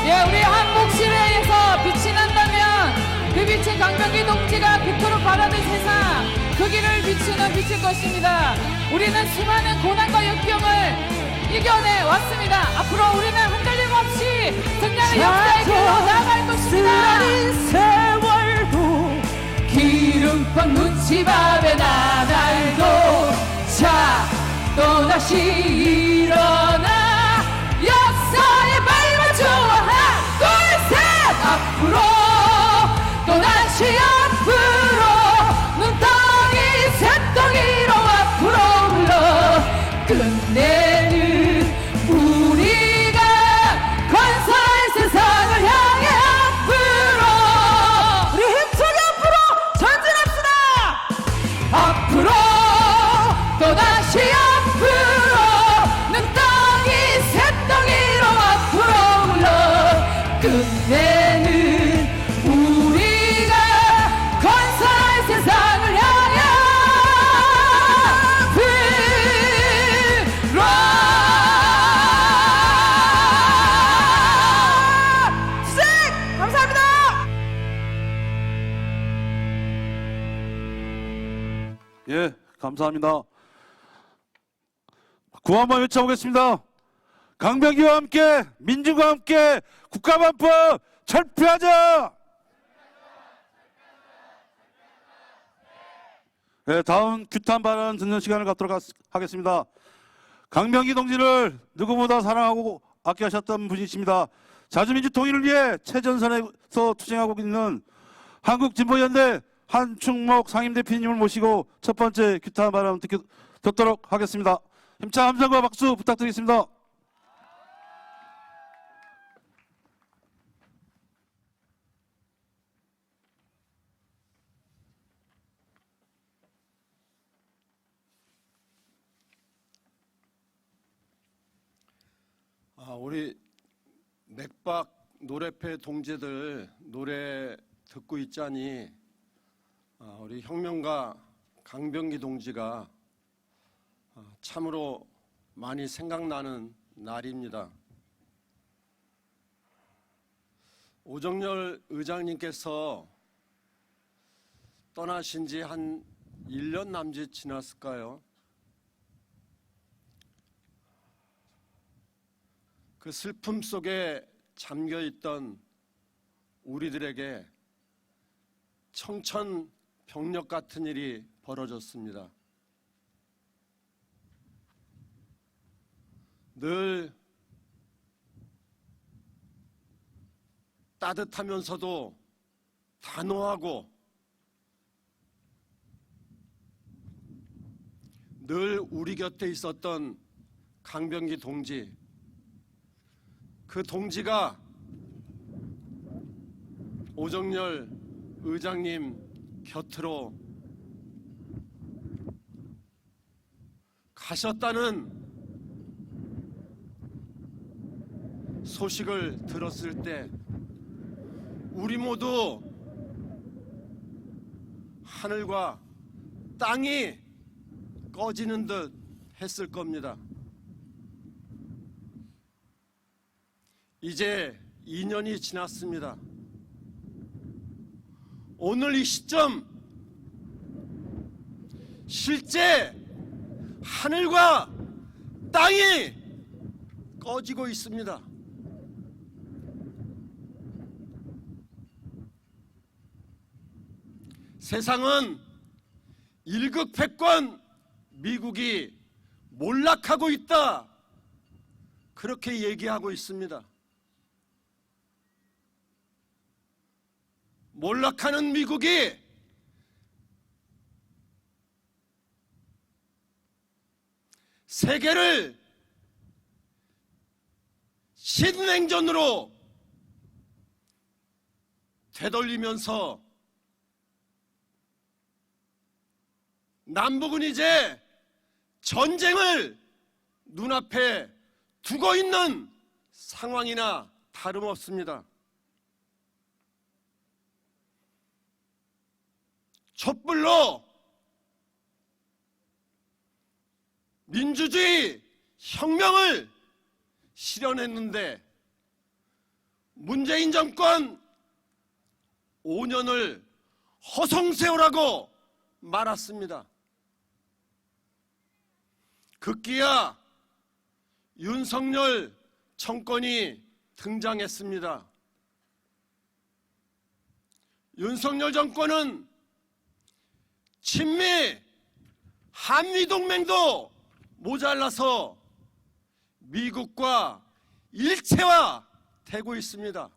예, 우리 한국 시내에서 빛이 난다면 그 빛은 강병기 동지가 그토록 바라는 세상 그 길을 비추는 빛일 것입니다. 우리는 수많은 고난과 역경을 이겨내 왔습니다. 앞으로 우리는 흔들림 없이 승리의 역사의 길로 나아갈 것입니다. 세월도 기름방 문치밥에 나날도 자 또다시 일어나 역사에 밟아줘 하나 둘셋 앞으로 또다시 앞으로 눈덩이 쇳덩이로 앞으로 불러 끝내는 우리가 건설할 세상을 향해 앞으로 우리 힘차게 앞으로 전진합시다. 앞으로 또다시 앞으로 눈덩이 쇳덩이로 앞으로 불러 끝내는 우리가 건설할 세상을 향해 앞으로 수직 감사합니다. 예, 감사합니다. 구호 한번 외쳐보겠습니다. 강병기와 함께 민주과 함께 국가반법 철폐하자. 네, 다음 규탄 발언 듣는 시간을 갖도록 하겠습니다. 강병기 동지를 누구보다 사랑하고 아껴하셨던 분이십니다. 자주민주 통일을 위해 최전선에서 투쟁하고 있는 한국진보연대 한충목 상임대표님을 모시고 첫 번째 규탄 발언 듣도록 하겠습니다. 힘찬 함성과 박수 부탁드리겠습니다. 우리 맥박 노래패 동지들 노래 듣고 있자니 우리 혁명가 강병기 동지가 참으로 많이 생각나는 날입니다. 오정열 의장님께서 떠나신 지 한 1년 남짓 지났을까요? 그 슬픔 속에 잠겨있던 우리들에게 청천벽력 같은 일이 벌어졌습니다. 늘 따뜻하면서도 단호하고 늘 우리 곁에 있었던 강병기 동지, 그 동지가 오정열 의장님 곁으로 가셨다는 소식을 들었을 때 우리 모두 하늘과 땅이 꺼지는 듯 했을 겁니다. 이제 2년이 지났습니다. 오늘 이 시점 실제 하늘과 땅이 꺼지고 있습니다. 세상은 일극패권 미국이 몰락하고 있다, 그렇게 얘기하고 있습니다. 몰락하는 미국이 세계를 신냉전으로 되돌리면서 남북은 이제 전쟁을 눈앞에 두고 있는 상황이나 다름없습니다. 촛불로 민주주의 혁명을 실현했는데 문재인 정권 5년을 허송세월하고 말았습니다. 급기야 윤석열 정권이 등장했습니다. 윤석열 정권은 친미 한미동맹도 모자라서 미국과 일체화되고 있습니다.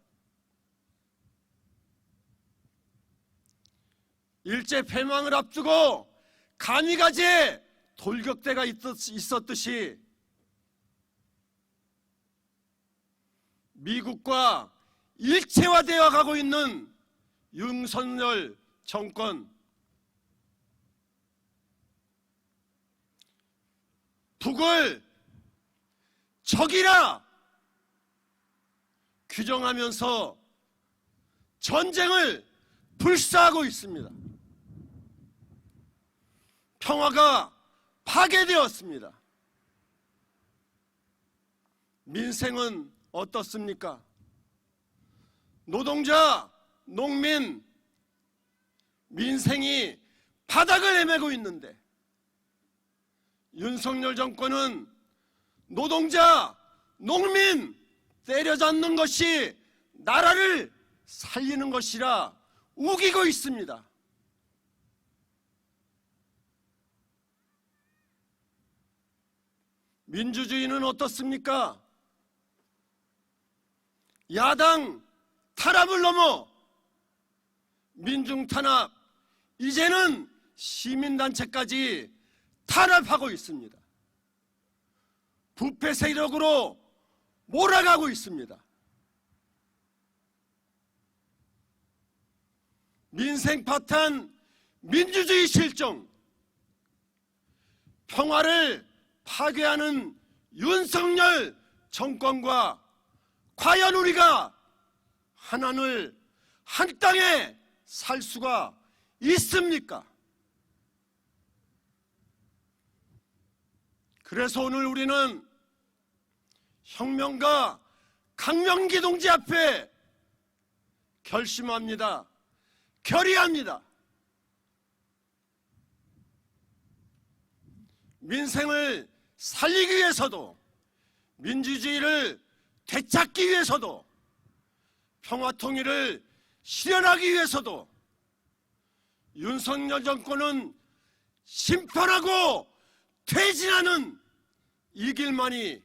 일제 패망을 앞두고 가미가제 돌격대가 있었듯이 미국과 일체화되어 가고 있는 윤석열 정권, 북을 적이라 규정하면서 전쟁을 불사하고 있습니다. 평화가 파괴되었습니다. 민생은 어떻습니까? 노동자, 농민, 민생이 바닥을 헤매고 있는데 윤석열 정권은 노동자, 농민 때려잡는 것이 나라를 살리는 것이라 우기고 있습니다. 민주주의는 어떻습니까? 야당 탄압을 넘어 민중 탄압, 이제는 시민단체까지 탄압하고 있습니다. 부패 세력으로 몰아가고 있습니다. 민생 파탄, 민주주의 실종, 평화를 파괴하는 윤석열 정권과 과연 우리가 하나를 한 땅에 살 수가 있습니까? 그래서 오늘 우리는 혁명가 강명기 동지 앞에 결심합니다. 결의합니다. 민생을 살리기 위해서도, 민주주의를 되찾기 위해서도, 평화통일을 실현하기 위해서도 윤석열 정권은 심판하고 퇴진하는 이 길만이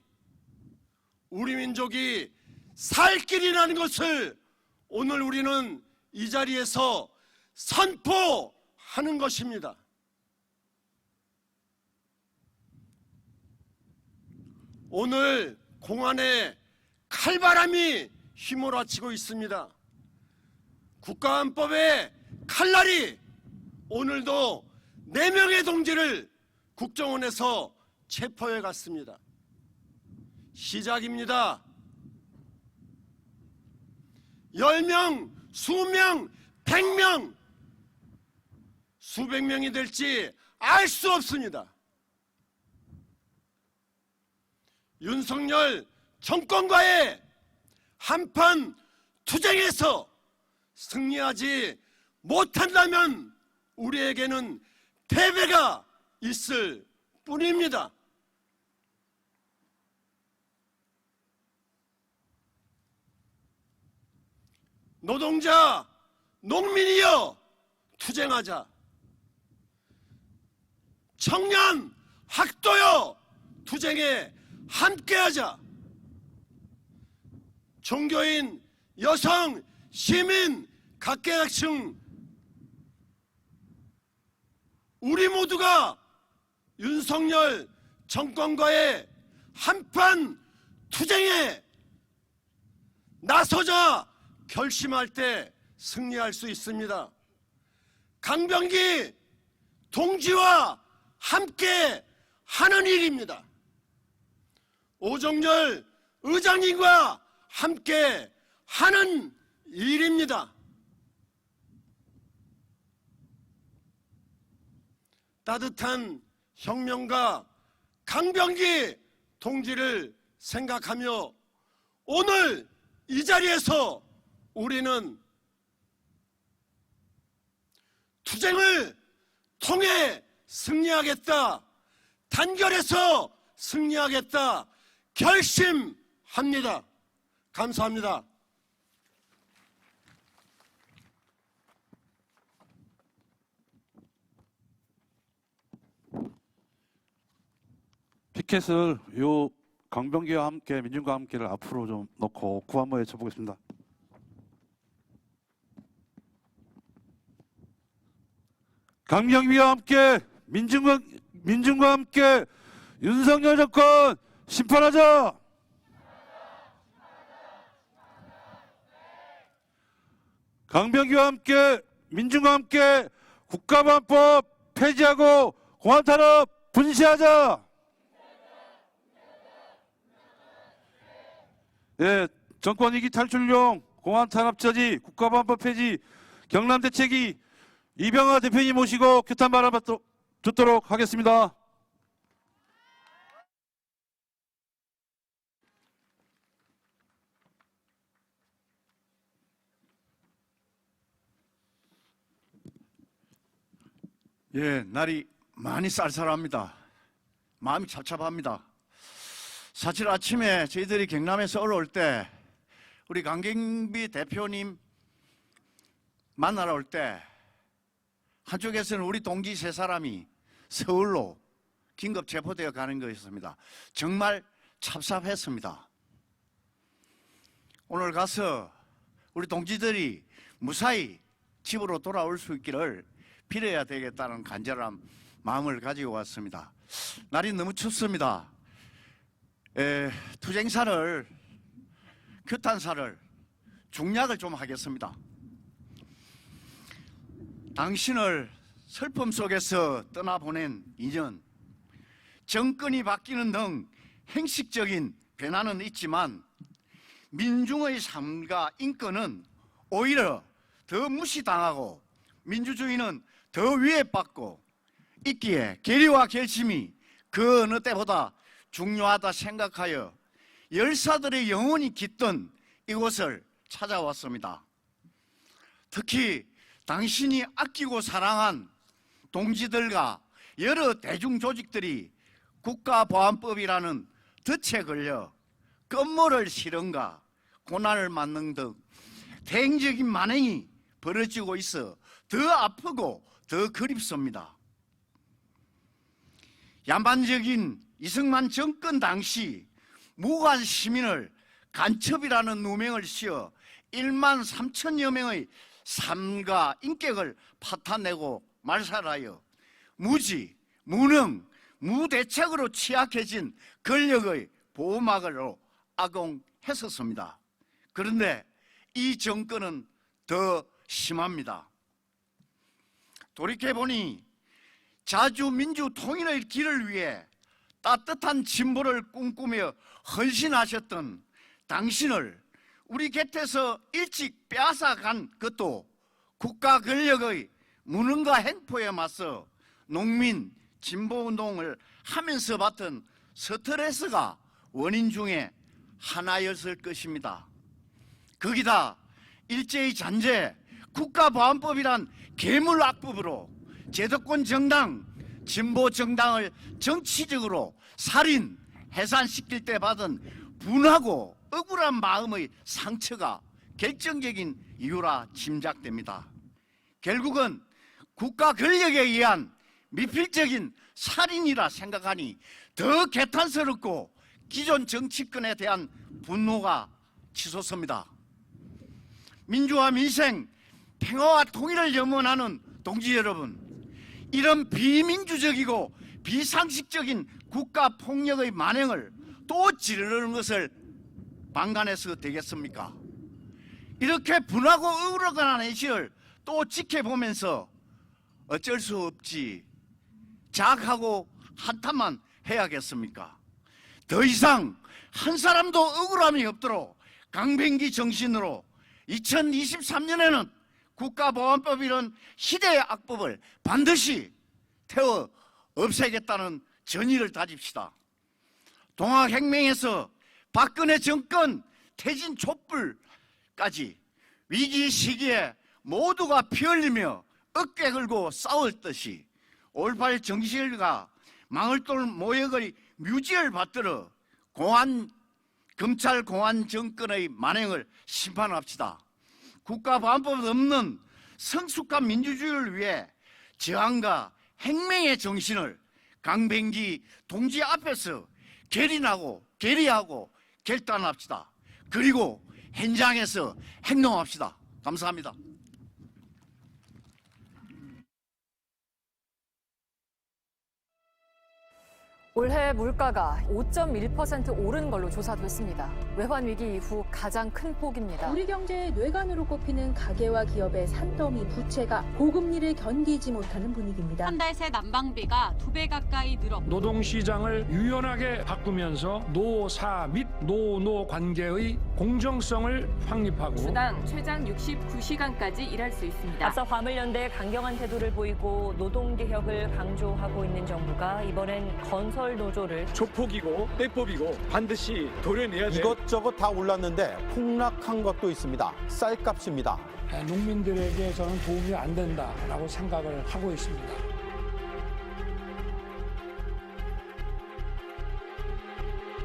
우리 민족이 살 길이라는 것을 오늘 우리는 이 자리에서 선포하는 것입니다. 오늘 공안에 칼바람이 휘몰아치고 있습니다. 국가안법에 칼날이 오늘도 4명의 동지를 국정원에서 체포해 갔습니다. 시작입니다. 10명, 수명, 100명, 수백 명이 될지 알 수 없습니다. 윤석열 정권과의 한판 투쟁에서 승리하지 못한다면 우리에게는 패배가 있을 뿐입니다. 노동자, 농민이여 투쟁하자. 청년, 학도여 투쟁에 함께하자. 종교인, 여성, 시민, 각계각층 우리 모두가 윤석열 정권과의 한판 투쟁에 나서자 결심할 때 승리할 수 있습니다. 강병기 동지와 함께 하는 일입니다. 오정열 의장님과 함께 하는 일입니다. 따뜻한 혁명가 강병기 동지를 생각하며 오늘 이 자리에서 우리는 투쟁을 통해 승리하겠다, 단결해서 승리하겠다 결심합니다. 감사합니다. 피켓을 요 강병기와 함께 민중과 함께를 앞으로 좀 놓고 구호 한번 외쳐보겠습니다. 강병기와 함께 민중과 함께 윤석열 정권 심판하자. 강병기와 함께 민중과 함께 국가보안법 폐지하고 공안탄압 분시하자. 예, 정권 위기 탈출용 공안탄압 저지 국가보안법 폐지 경남대책위 이병하 대표님 모시고 규탄 발언 듣도록 하겠습니다. 예, 날이 많이 쌀쌀합니다. 마음이 찹찹합니다. 사실 아침에 저희들이 경남에서 올라올 때 우리 강경비 대표님 만나러 올 때 한쪽에서는 우리 동지 3사람이 서울로 긴급 체포되어 가는 것이었습니다. 정말 찹찹했습니다. 오늘 가서 우리 동지들이 무사히 집으로 돌아올 수 있기를 빌어야 되겠다는 간절한 마음을 가지고 왔습니다. 날이 너무 춥습니다. 투쟁사를, 규탄사를, 중략을 좀 하겠습니다. 당신을 슬픔 속에서 떠나보낸 인연, 정권이 바뀌는 등 행식적인 변화는 있지만 민중의 삶과 인권은 오히려 더 무시당하고 민주주의는 더 위협받고 있기에 계리와 결심이 그 어느 때보다 중요하다 생각하여 열사들의 영혼이 깃든 이곳을 찾아왔습니다. 특히 당신이 아끼고 사랑한 동지들과 여러 대중조직들이 국가보안법이라는 덫에 걸려 껌모를 실현과 고난을 맞는 등 대행적인 만행이 벌어지고 있어 더 아프고 더 그립습니다. 야만적인 이승만 정권 당시 무관 시민을 간첩이라는 누명을 씌워 1만 3천여 명의 삶과 인격을 파탄내고 말살하여 무지, 무능, 무대책으로 취약해진 권력의 보호막으로 악용했었습니다. 그런데 이 정권은 더 심합니다. 돌이켜보니 자주민주 통일의 길을 위해 따뜻한 진보를 꿈꾸며 헌신하셨던 당신을 우리 곁에서 일찍 빼앗아간 것도 국가 권력의 무능과 행포에 맞서 농민 진보운동을 하면서 받던 스트레스가 원인 중에 하나였을 것입니다. 거기다 일제의 잔재, 국가보안법이란 괴물악법으로 제도권 정당, 진보 정당을 정치적으로 살인, 해산시킬 때 받은 분하고 억울한 마음의 상처가 결정적인 이유라 짐작됩니다. 결국은 국가 권력에 의한 미필적인 살인이라 생각하니 더 개탄스럽고 기존 정치권에 대한 분노가 치솟습니다. 민주화 민생, 평화와 통일을 염원하는 동지 여러분, 이런 비민주적이고 비상식적인 국가 폭력의 만행을 또 지르는 것을 방관해서 되겠습니까? 이렇게 분하고 억울한 현실을 또 지켜보면서 어쩔 수 없지 자학하고 한탄만 해야겠습니까? 더 이상 한 사람도 억울함이 없도록 강변기 정신으로 2023년에는 국가보안법 이런 시대의 악법을 반드시 태워 없애겠다는 전의를 다집시다. 동학혁명에서 박근혜 정권 퇴진 촛불까지 위기 시기에 모두가 피 흘리며 어깨 걸고 싸웠듯이 올바른 정신과 망을돌 모욕의 뮤지를 받들어 검찰 공안 정권의 만행을 심판합시다. 국가보안법 없는 성숙한 민주주의를 위해 저항과 혁명의 정신을 강병기 동지 앞에서 결의하고 결단합시다. 그리고 현장에서 행동합시다. 감사합니다. 올해 물가가 5.1% 오른 걸로 조사됐습니다. 외환 위기 이후 가장 큰 폭입니다. 우리 경제의 뇌관으로 꼽히는 가계와 기업의 산더미 부채가 고금리를 견디지 못하는 분위기입니다. 한 달 새 난방비가 2배 가까이 늘었고 노동시장을 유연하게 바꾸면서 노사 및 노노 관계의 공정성을 확립하고 주당 최장 69시간까지 일할 수 있습니다. 앞서 화물연대의 강경한 태도를 보이고 노동개혁을 강조하고 있는 정부가 이번엔 건설 노조를 조폭이고 떼법이고 반드시 도려내야 돼. 이것저것 다 올랐는데 폭락한 것도 있습니다. 쌀값입니다. 농민들에게 저는 도움이 안 된다라고 생각을 하고 있습니다.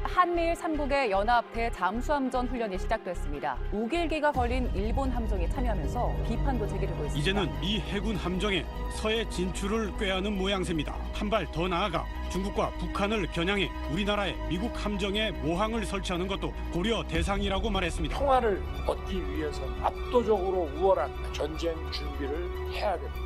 한미일 3국의 연합 대잠수함전 훈련이 시작됐습니다. 우길기가 걸린 일본 함정에 참여하면서 비판도 제기되고 있습니다. 이제는 미 해군 함정에 서해 진출을 꾀하는 모양새입니다. 한 발 더 나아가 중국과 북한을 겨냥해 우리나라에 미국 함정에 모항을 설치하는 것도 고려 대상이라고 말했습니다. 평화를 얻기 위해서 압도적으로 우월한 전쟁 준비를 해야 됩니다.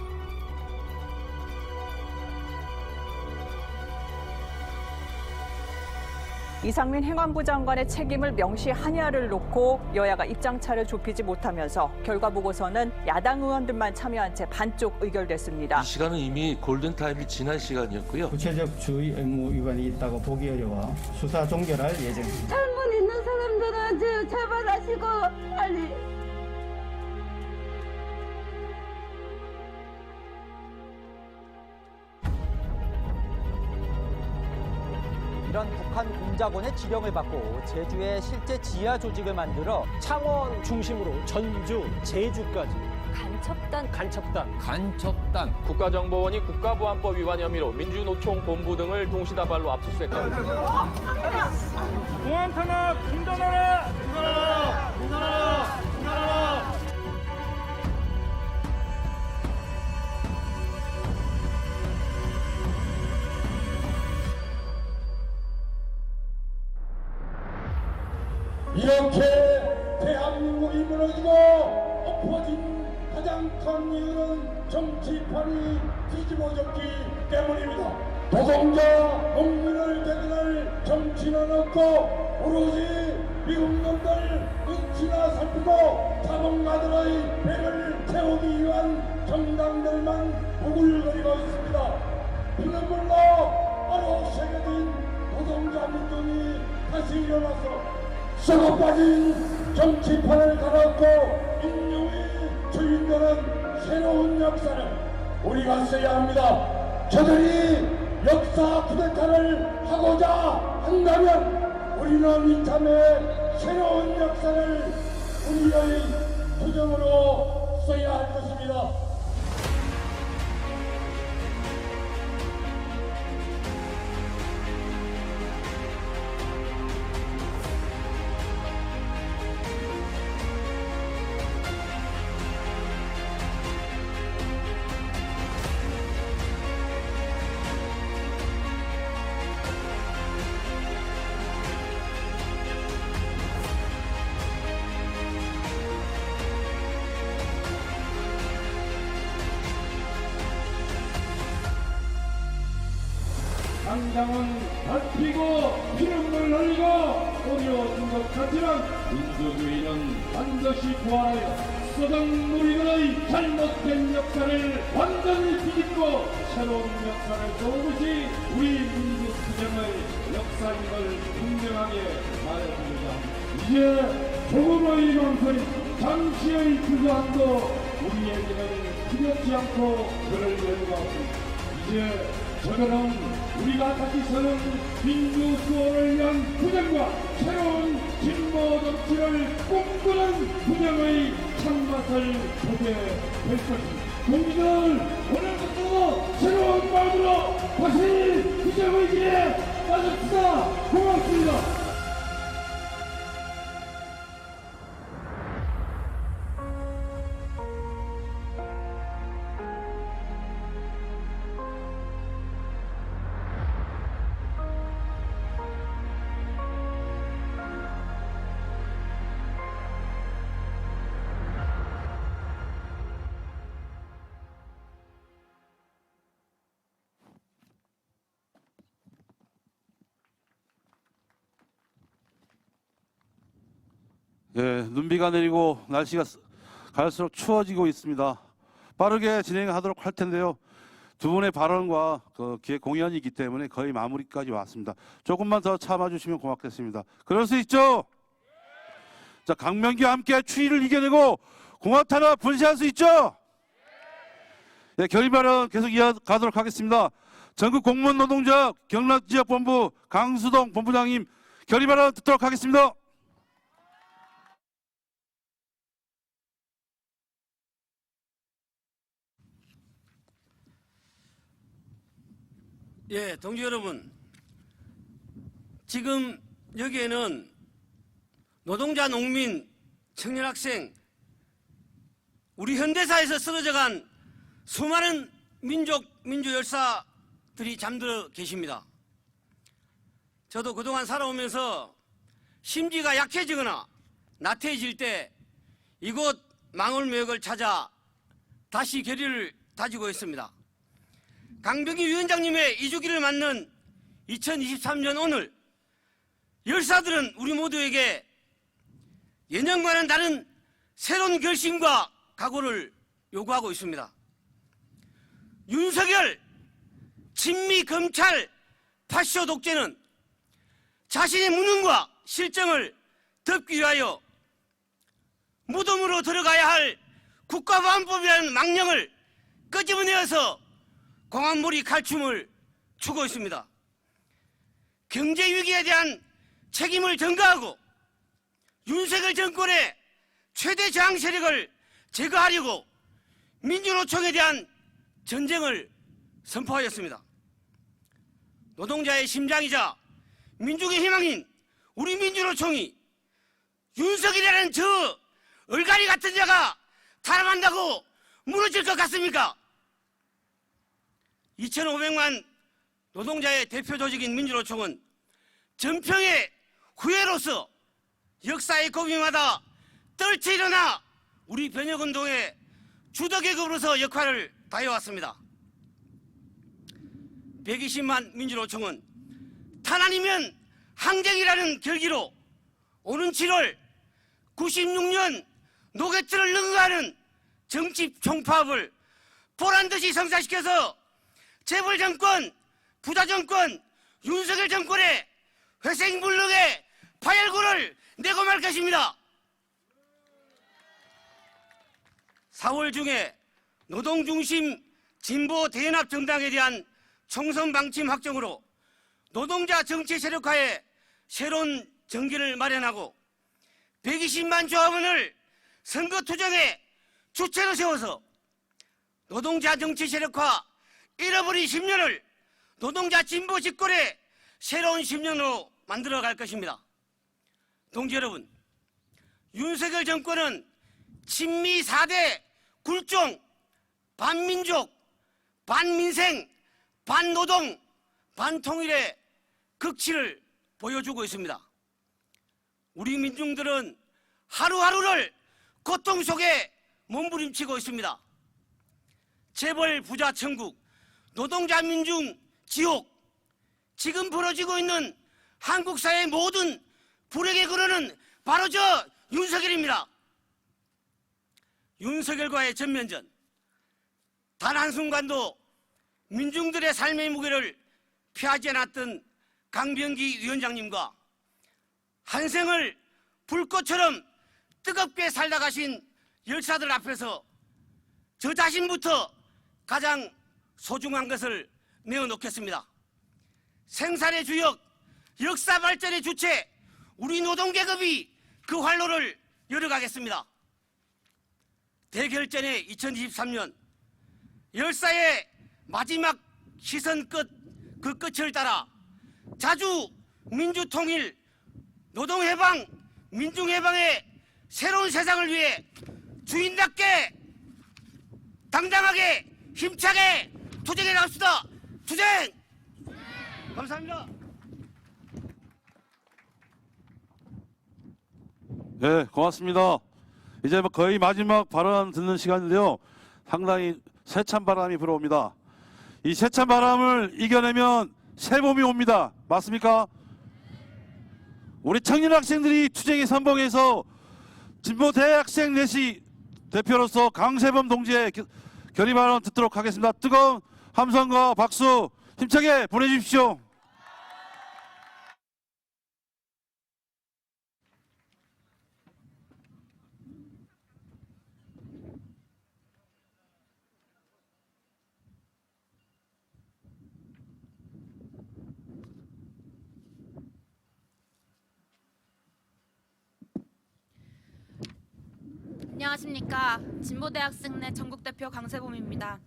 이상민 행안부 장관의 책임을 명시하냐를 놓고 여야가 입장차를 좁히지 못하면서 결과 보고서는 야당 의원들만 참여한 채 반쪽 의결됐습니다. 이 시간은 이미 골든타임이 지난 시간이었고요. 구체적 주의 의무 위반이 있다고 보기 어려워 수사 종결할 예정입니다. 잘못 있는 사람들은 제발 하시고 빨리. 이런 북한 공작원의 지령을 받고 제주에 실제 지하 조직을 만들어 창원 중심으로 전주, 제주까지 간첩단 국가정보원이 국가보안법 위반 혐의로 민주노총 본부 등을 동시다발로 압수수색합니다. 공안 탄압 중단하라! 중단하라! 이렇게 대한민국이 무너지고 엎어진 가장 큰 이유는 정치판이 뒤집어졌기 때문입니다. 노동자, 농민을 대변할 정치는 없고 오로지 미국 놈들 눈치나 살피고 자본가들의 배를 태우기 위한 정당들만 우글거리고 있습니다. 피눈물로 바로 새겨진 노동자 민중이 다시 일어나서 썩어 빠진 정치판을 갈아엎고 인류의 주인되는 새로운 역사를 우리가 써야 합니다. 저들이 역사 쿠데타를 하고자 한다면 우리는 이참에 새로운 역사를 우리의 투정으로 써야 할 것입니다. 당장은 밟히고 피눈물 흘리고 어려운 것 같지만 민주주의는 반드시 부활하여 썩은 우리들의 잘못된 역사를 완전히 뒤집고 새로운 역사를 세우는 것이 우리 민주투쟁의 역사인 걸 분명하게 말해줍니다. 이제 조금의 망설임, 잠시의 주저함도 우리에게는 두렵지 않고 그럴 여유가 없습니다. 이제 저들은 우리가 다시 서는 민주수호를 위한 투쟁과 새로운 진보 정치를 꿈꾸는 투쟁의 참맛을 보게 될 것입니다. 동지들, 오늘부터 새로운 마음으로 다시 투쟁의 길에 나섭시다. 고맙습니다. 예, 눈비가 내리고 날씨가 갈수록 추워지고 있습니다. 빠르게 진행하도록 할 텐데요. 두 분의 발언과 기획 공연이 있기 때문에 거의 마무리까지 왔습니다. 조금만 더 참아주시면 고맙겠습니다. 그럴 수 있죠? 자, 강명기와 함께 추위를 이겨내고 공화탄화 분쇄할 수 있죠? 예, 결의 발언 계속 이어가도록 하겠습니다. 전국 공무원 노동자 경남지역본부 강수동 본부장님 결의 발언 듣도록 하겠습니다. 예, 동지 여러분, 지금 여기에는 노동자, 농민, 청년 학생, 우리 현대사에서 쓰러져간 수많은 민족, 민주열사들이 잠들어 계십니다. 저도 그동안 살아오면서 심지가 약해지거나 나태해질 때 이곳 망울매역을 찾아 다시 결의를 다지고 있습니다. 강병기 위원장님의 이주기를 맞는 2023년 오늘 열사들은 우리 모두에게 예년과는 다른 새로운 결심과 각오를 요구하고 있습니다. 윤석열 친미 검찰 파쇼 독재는 자신의 무능과 실정을 덮기 위하여 무덤으로 들어가야 할 국가보안법이라는 망령을 끄집어내어서 공안몰이 칼춤을 추고 있습니다. 경제위기에 대한 책임을 전가하고 윤석열 정권의 최대 저항 세력을 제거하려고 민주노총에 대한 전쟁을 선포하였습니다. 노동자의 심장이자 민중의 희망인 우리 민주노총이 윤석열이라는 저 얼갈이 같은 자가 탄압한다고 무너질 것 같습니까? 2,500만 노동자의 대표 조직인 민주노총은 전평의 후예로서 역사의 고비마다 떨쳐 일어나 우리 변혁운동의 주도계급으로서 역할을 다해왔습니다. 120만 민주노총은 탄 아니면 항쟁이라는 결기로 오는 7월 96년 노개틀을 능가하는 정치 총파업을 보란듯이 성사시켜서 재벌 정권, 부자 정권, 윤석열 정권의 회생불능의 파열구를 내고 말 것입니다. 4월 중에 노동중심 진보 대연합 정당에 대한 총선 방침 확정으로 노동자 정치 세력화에 새로운 전기를 마련하고 120만 조합원을 선거투쟁의 주체로 세워서 노동자 정치 세력화 잃어버린 10년을 노동자 진보 집권의 새로운 10년으로 만들어갈 것입니다. 동지 여러분, 윤석열 정권은 친미 4대 굴종, 반민족, 반민생, 반노동, 반통일의 극치를 보여주고 있습니다. 우리 민중들은 하루하루를 고통 속에 몸부림치고 있습니다. 재벌 부자 천국, 노동자 민중 지옥, 지금 벌어지고 있는 한국 사회의 모든 불행의 근원은 바로 저 윤석열입니다. 윤석열과의 전면전, 단 한순간도 민중들의 삶의 무게를 피하지 않았던 강병기 위원장님과 한 생을 불꽃처럼 뜨겁게 살다 가신 열사들 앞에서 저 자신부터 가장 소중한 것을 내어놓겠습니다. 생산의 주역, 역사 발전의 주체, 우리 노동계급이 그 활로를 열어가겠습니다. 대결전의 2023년 열사의 마지막 시선 끝, 그 끝을 따라 자주 민주통일, 노동해방, 민중해방의 새로운 세상을 위해 주인답게 당당하게 힘차게 투쟁해 나갑시다. 투쟁! 감사합니다. 네, 고맙습니다. 이제 거의 마지막 발언 듣는 시간인데요. 상당히 세찬 바람이 불어옵니다. 이 세찬 바람을 이겨내면 새 봄이 옵니다. 맞습니까? 우리 청년 학생들이 투쟁의 선봉에서 진보 대학생 내시 대표로서 강세범 동지의 결의 발언 듣도록 하겠습니다. 뜨거운 함성과 박수 힘차게 보내주십시오. 안녕하십니까. 진보대학생내 전국대표 강세범입니다.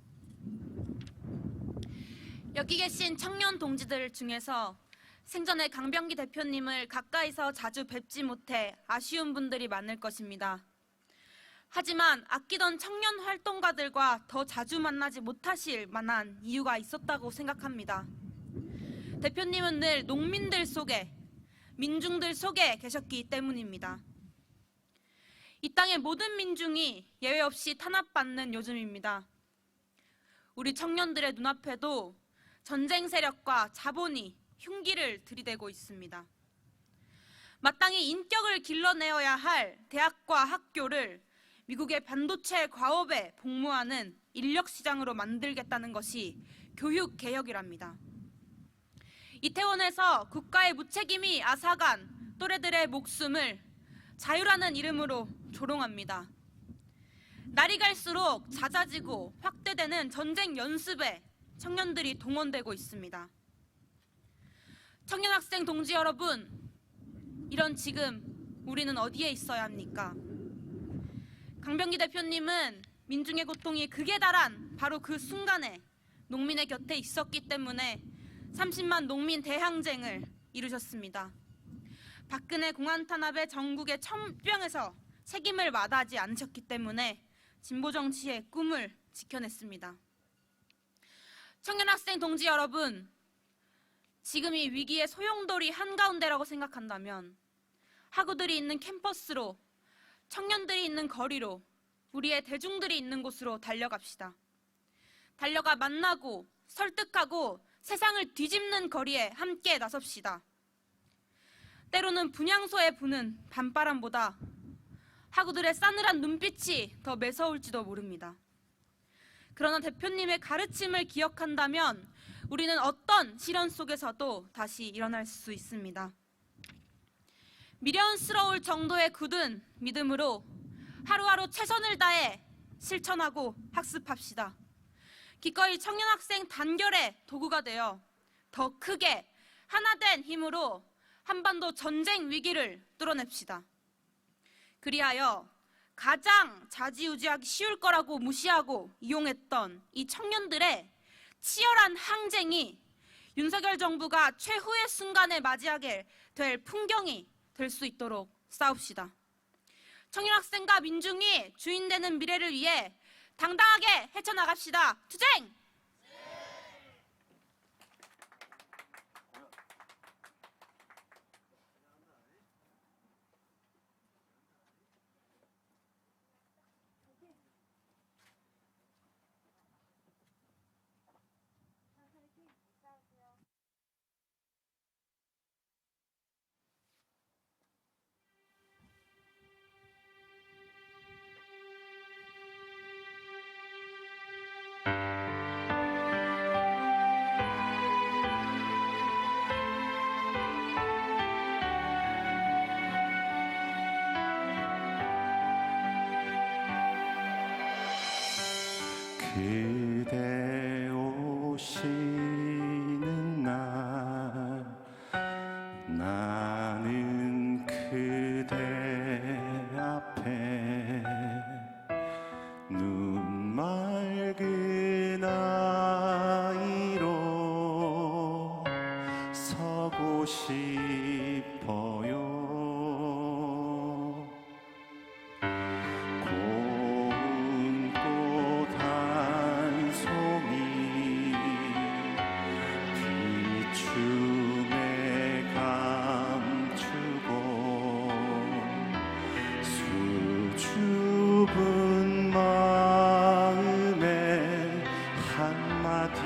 여기 계신 청년 동지들 중에서 생전에 강병기 대표님을 가까이서 자주 뵙지 못해 아쉬운 분들이 많을 것입니다. 하지만 아끼던 청년 활동가들과 더 자주 만나지 못하실 만한 이유가 있었다고 생각합니다. 대표님은 늘 농민들 속에, 민중들 속에 계셨기 때문입니다. 이 땅의 모든 민중이 예외 없이 탄압받는 요즘입니다. 우리 청년들의 눈앞에도 전쟁 세력과 자본이 흉기를 들이대고 있습니다. 마땅히 인격을 길러내어야 할 대학과 학교를 미국의 반도체 과업에 복무하는 인력시장으로 만들겠다는 것이 교육개혁이랍니다. 이태원에서 국가의 무책임이 앗아간 또래들의 목숨을 자유라는 이름으로 조롱합니다. 날이 갈수록 잦아지고 확대되는 전쟁 연습에 청년들이 동원되고 있습니다. 청년 학생 동지 여러분, 이런 지금 우리는 어디에 있어야 합니까? 강병기 대표님은 민중의 고통이 극에 달한 바로 그 순간에 농민의 곁에 있었기 때문에 30만 농민 대항쟁을 이루셨습니다. 박근혜 공안 탄압의 전국의 천병에서 책임을 마다하지 않으셨기 때문에 진보 정치의 꿈을 지켜냈습니다. 청년 학생 동지 여러분, 지금이 위기의 소용돌이 한가운데라고 생각한다면 학우들이 있는 캠퍼스로, 청년들이 있는 거리로, 우리의 대중들이 있는 곳으로 달려갑시다. 달려가 만나고 설득하고 세상을 뒤집는 거리에 함께 나섭시다. 때로는 분향소에 부는 밤바람보다 학우들의 싸늘한 눈빛이 더 매서울지도 모릅니다. 그러나 대표님의 가르침을 기억한다면 우리는 어떤 시련 속에서도 다시 일어날 수 있습니다. 미련스러울 정도의 굳은 믿음으로 하루하루 최선을 다해 실천하고 학습합시다. 기꺼이 청년학생 단결의 도구가 되어 더 크게 하나된 힘으로 한반도 전쟁 위기를 뚫어냅시다. 그리하여 가장 좌지우지하기 쉬울 거라고 무시하고 이용했던 이 청년들의 치열한 항쟁이 윤석열 정부가 최후의 순간에 맞이하게 될 풍경이 될 수 있도록 싸웁시다. 청년학생과 민중이 주인되는 미래를 위해 당당하게 헤쳐나갑시다. 투쟁! 그대 오시는 날 나는 그대 앞에 눈 맑은 아이로 서고 싶어요. 수줍은 마음에 한마디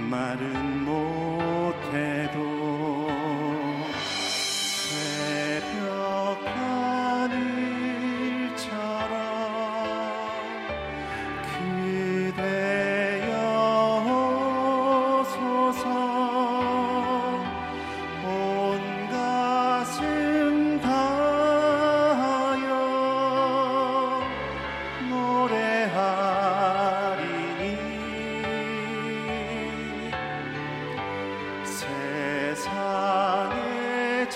말은 못해도 새벽 하늘처럼 그대여 오소서. 온 가슴 다하여 노래하리니 세상에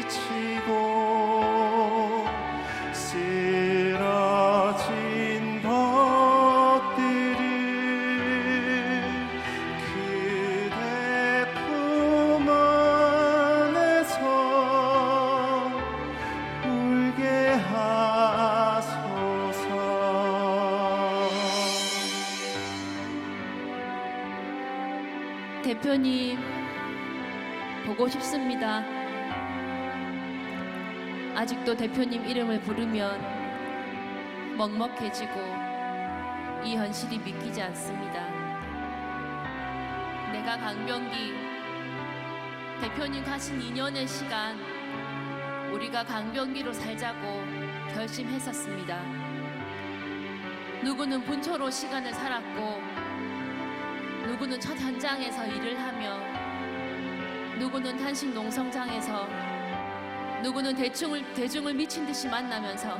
지치고 쓰러진 것들을 그대 품 안에서 울게 하소서. 대표님, 보고 싶습니다. 아직도 대표님 이름을 부르면 먹먹해지고 이 현실이 믿기지 않습니다. 내가 강병기, 대표님 가신 2년의 시간 우리가 강병기로 살자고 결심했었습니다. 누구는 분초로 시간을 살았고 누구는 첫 현장에서 일을 하며 누구는 단식 농성장에서 누구는 대중을 미친 듯이 만나면서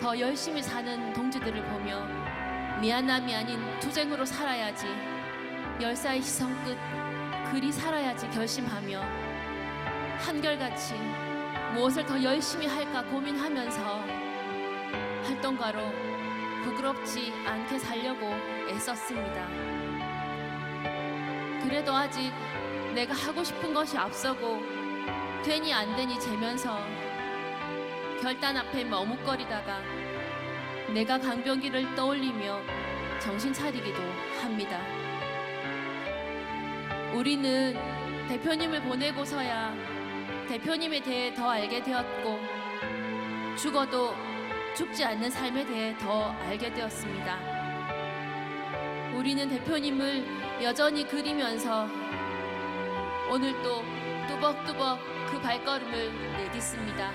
더 열심히 사는 동지들을 보며 미안함이 아닌 투쟁으로 살아야지, 열사의 시선 끝 그리 살아야지 결심하며 한결같이 무엇을 더 열심히 할까 고민하면서 활동가로 부끄럽지 않게 살려고 애썼습니다. 그래도 아직 내가 하고 싶은 것이 앞서고 되니 안 되니 재면서 결단 앞에 머뭇거리다가 내가 강병기를 떠올리며 정신 차리기도 합니다. 우리는 대표님을 보내고서야 대표님에 대해 더 알게 되었고 죽어도 죽지 않는 삶에 대해 더 알게 되었습니다. 우리는 대표님을 여전히 그리면서 오늘도 뚜벅뚜벅 그 발걸음을 내딛습니다.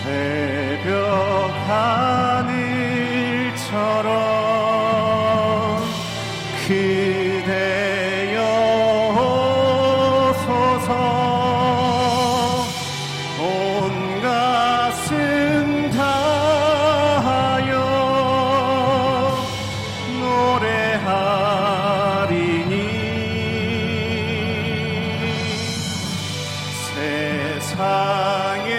새벽 하늘처럼 그대여 오소서 온 가슴 다하여 노래하리니 세상에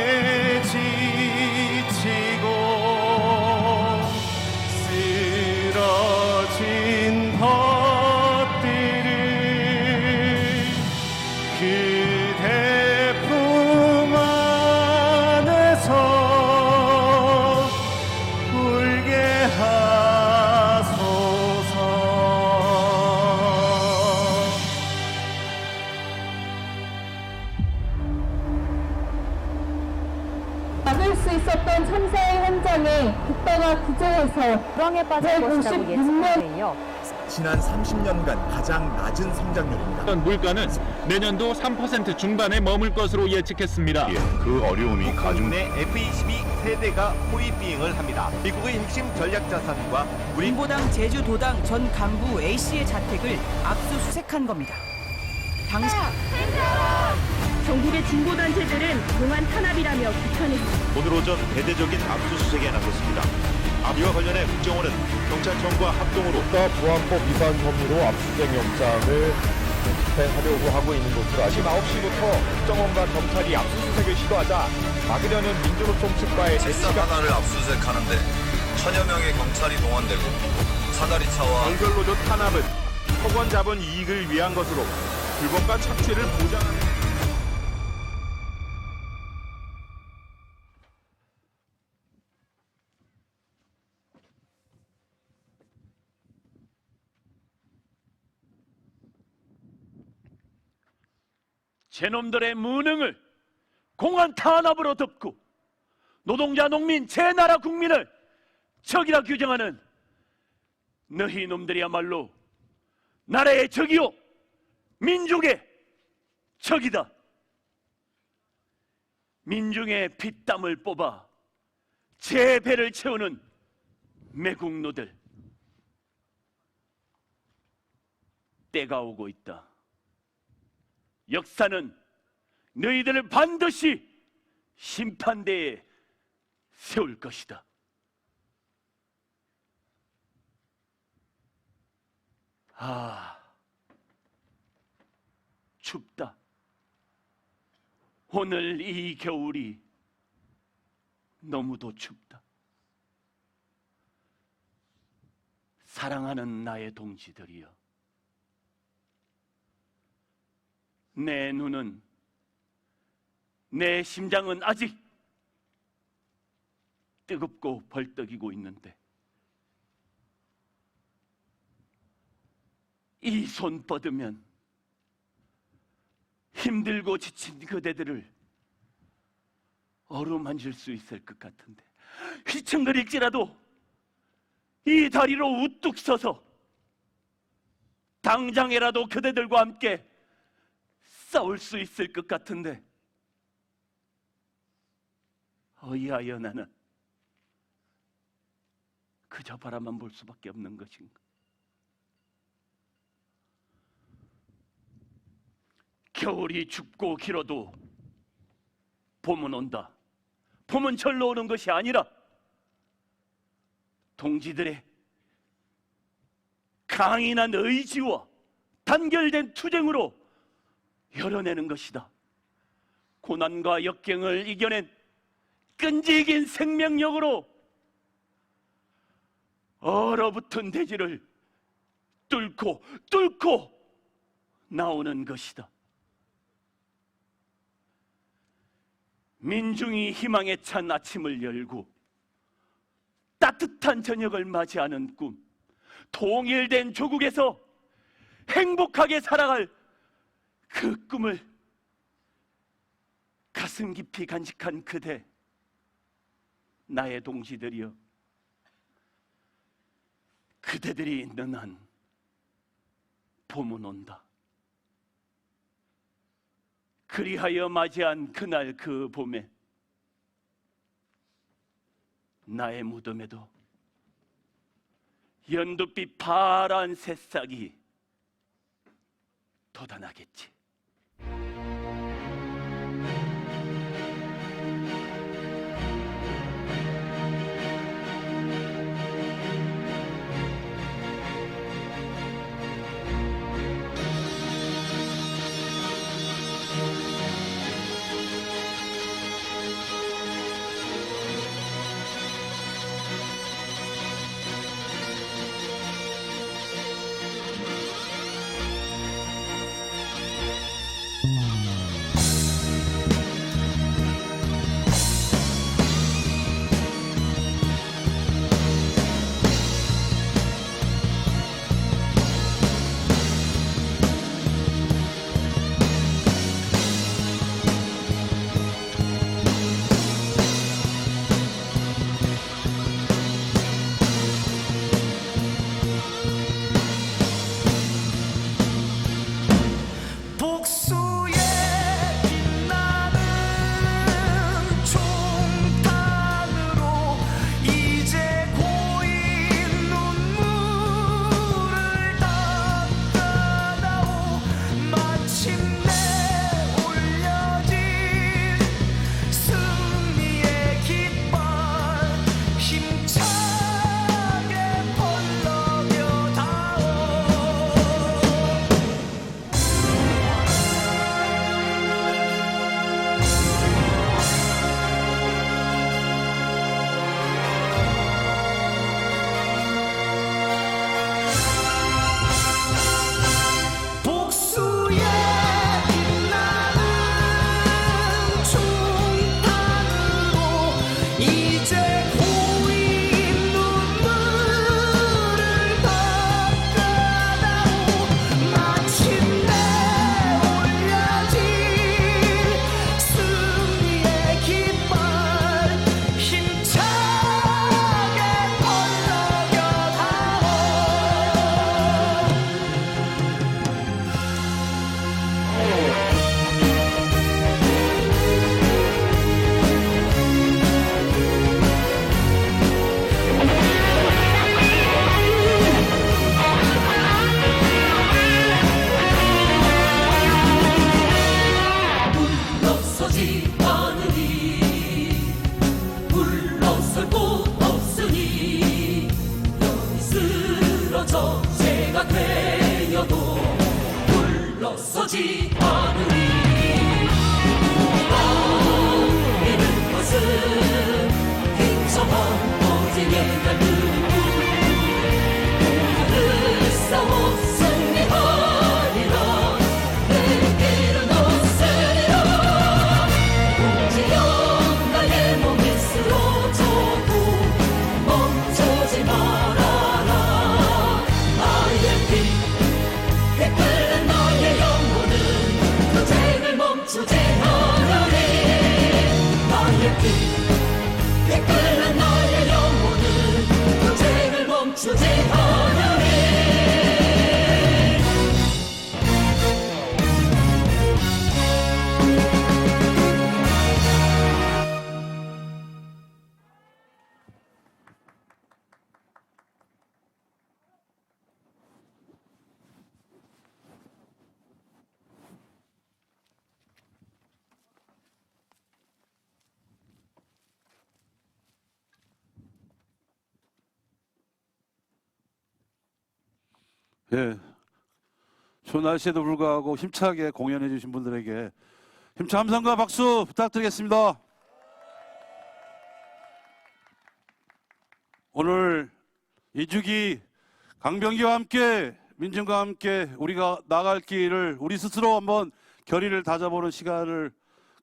지치고 쓰러진 벗들을 그대 품 안에서 울게 하소서. 막을 수 있었던 참사의 현장에 국가가 구조해서 불황에 빠질 것이라고 예측하는데요. 지난 30년간 가장 낮은 성장률입니다. 물가는 내년도 3% 중반에 머물 것으로 예측했습니다. 그 어려움이 가중 내 F-22 세대가 호위 비행을 합니다. 미국의 핵심 전략 자산과 민보당 제주도당 전 간부 A씨의 자택을 압수수색한 겁니다. 당시 전국의 진보단체들은 공안 탄압이라며 비판했습니다. 오늘 오전 대대적인 압수수색에 나섰습니다. 이와 관련해 국정원은 경찰청과 합동으로 국가보안법 위반 혐의로 압수수색 영장을 집행하려고 하고 있는 것으로 아침 9시부터 국정원과 경찰이 압수수색을 시도하자 막으려는 민주노총 측과의 제시가 하나를 압수수색하는데 1000여 명의 경찰이 동원되고 사다리 차와 정결노조 탄압은 토건 잡은 이익을 위한 것으로 불법과 착취를 보장하는 제놈들의 무능을 공안 탄압으로 덮고 노동자, 농민, 제 나라 국민을 적이라 규정하는 너희 놈들이야말로 나라의 적이요 민족의 적이다. 민중의 피땀을 뽑아 제 배를 채우는 매국노들, 때가 오고 있다. 역사는 너희들을 반드시 심판대에 세울 것이다. 춥다. 오늘 이 겨울이 너무도 춥다. 사랑하는 나의 동지들이여, 내 눈은, 내 심장은 아직 뜨겁고 벌떡이고 있는데 이 손 뻗으면 힘들고 지친 그대들을 어루만질 수 있을 것 같은데, 휘청거릴지라도 이 다리로 우뚝 서서 당장이라도 그대들과 함께 싸울 수 있을 것 같은데, 어이하여 나는 그저 바라만 볼 수밖에 없는 것인가? 겨울이 춥고 길어도 봄은 온다. 봄은 절로 오는 것이 아니라 동지들의 강인한 의지와 단결된 투쟁으로 열어내는 것이다. 고난과 역경을 이겨낸 끈질긴 생명력으로 얼어붙은 대지를 뚫고 나오는 것이다. 민중이 희망에 찬 아침을 열고 따뜻한 저녁을 맞이하는 꿈, 통일된 조국에서 행복하게 살아갈 그 꿈을 가슴 깊이 간직한 그대, 나의 동지들이여, 그대들이 있는 한 봄은 온다. 그리하여 맞이한 그날 그 봄에 나의 무덤에도 연두빛 파란 새싹이 돋아나겠지. 서지 않으리. 이는 것은 힘성한 어제의 날들 오늘을 싸워 승리하리라. 내 길은 없으리라. 공지여 나의 몸이 쓰러져도 멈추지 말아라. 나의 피 끓는 너의 영혼은 전쟁을 멈추지 않으리. 나의 피 끓는 너의 영혼은 전쟁을 멈추지 않으리. 예, 추운 날씨에도 불구하고 힘차게 공연해 주신 분들에게 힘찬 함성과 박수 부탁드리겠습니다. 오늘 2주기 강병기와 함께 민중과 함께 우리가 나갈 길을 우리 스스로 한번 결의를 다져보는 시간을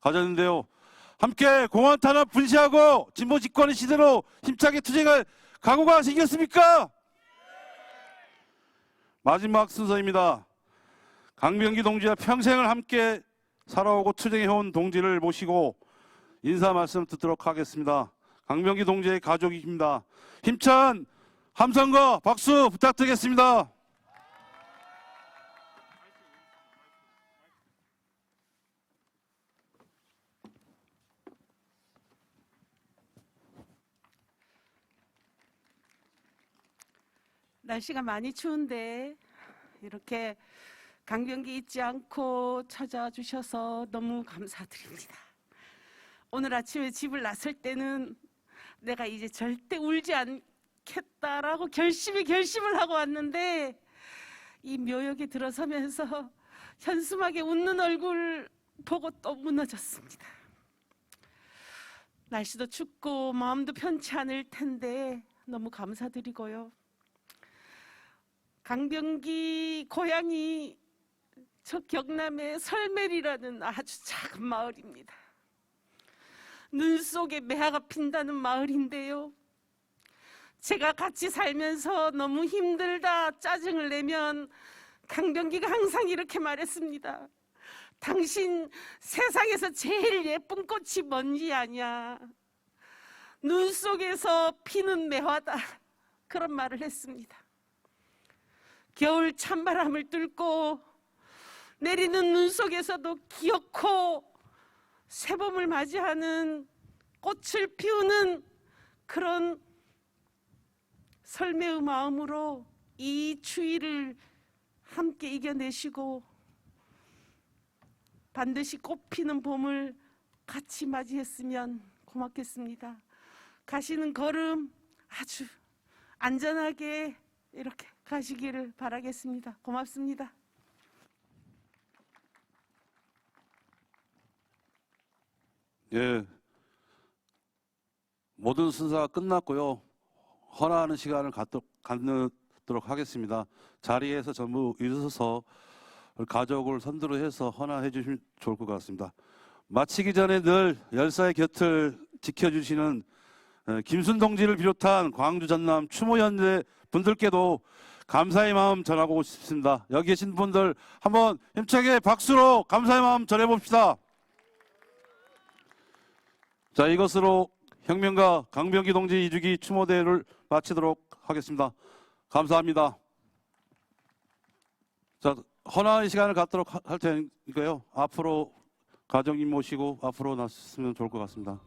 가졌는데요. 함께 공안 탄압 분시하고 진보 집권의 시대로 힘차게 투쟁할 각오가 생겼습니까? 마지막 순서입니다. 강병기 동지와 평생을 함께 살아오고 투쟁해온 동지를 모시고 인사 말씀 듣도록 하겠습니다. 강병기 동지의 가족입니다. 힘찬 함성과 박수 부탁드리겠습니다. 날씨가 많이 추운데 이렇게 강병기 잊지 않고 찾아와 주셔서 너무 감사드립니다. 오늘 아침에 집을 나설 때는 내가 이제 절대 울지 않겠다라고 결심을 하고 왔는데 이 묘역에 들어서면서 현수막에 웃는 얼굴 보고 또 무너졌습니다. 날씨도 춥고 마음도 편치 않을 텐데 너무 감사드리고요. 강병기 고향이 저 경남의 설멜이라는 아주 작은 마을입니다. 눈 속에 매화가 핀다는 마을인데요. 제가 같이 살면서 너무 힘들다 짜증을 내면 강병기가 항상 이렇게 말했습니다. 당신 세상에서 제일 예쁜 꽃이 뭔지 아냐? 눈 속에서 피는 매화다. 그런 말을 했습니다. 겨울 찬바람을 뚫고 내리는 눈 속에서도 기어코 새봄을 맞이하는 꽃을 피우는 그런 설매의 마음으로 이 추위를 함께 이겨내시고 반드시 꽃 피는 봄을 같이 맞이했으면 고맙겠습니다. 가시는 걸음 아주 안전하게 이렇게 가시기를 바라겠습니다. 고맙습니다. 예, 모든 순서가 끝났고요. 헌화하는 시간을 갖도록 하겠습니다. 자리에서 전부 일어서서 가족을 선두로 해서 헌화해 주시면 좋을 것 같습니다. 마치기 전에 늘 열사의 곁을 지켜주시는 김순 동지를 비롯한 광주 전남 추모연대 분들께도 감사의 마음 전하고 싶습니다. 여기 계신 분들 한번 힘차게 박수로 감사의 마음 전해봅시다. 자, 이것으로 혁명가 강병기 동지 2주기 추모대회를 마치도록 하겠습니다. 감사합니다. 자, 헌화의 시간을 갖도록 할 테니까요. 앞으로 가정님 모시고 앞으로 나섰으면 좋을 것 같습니다.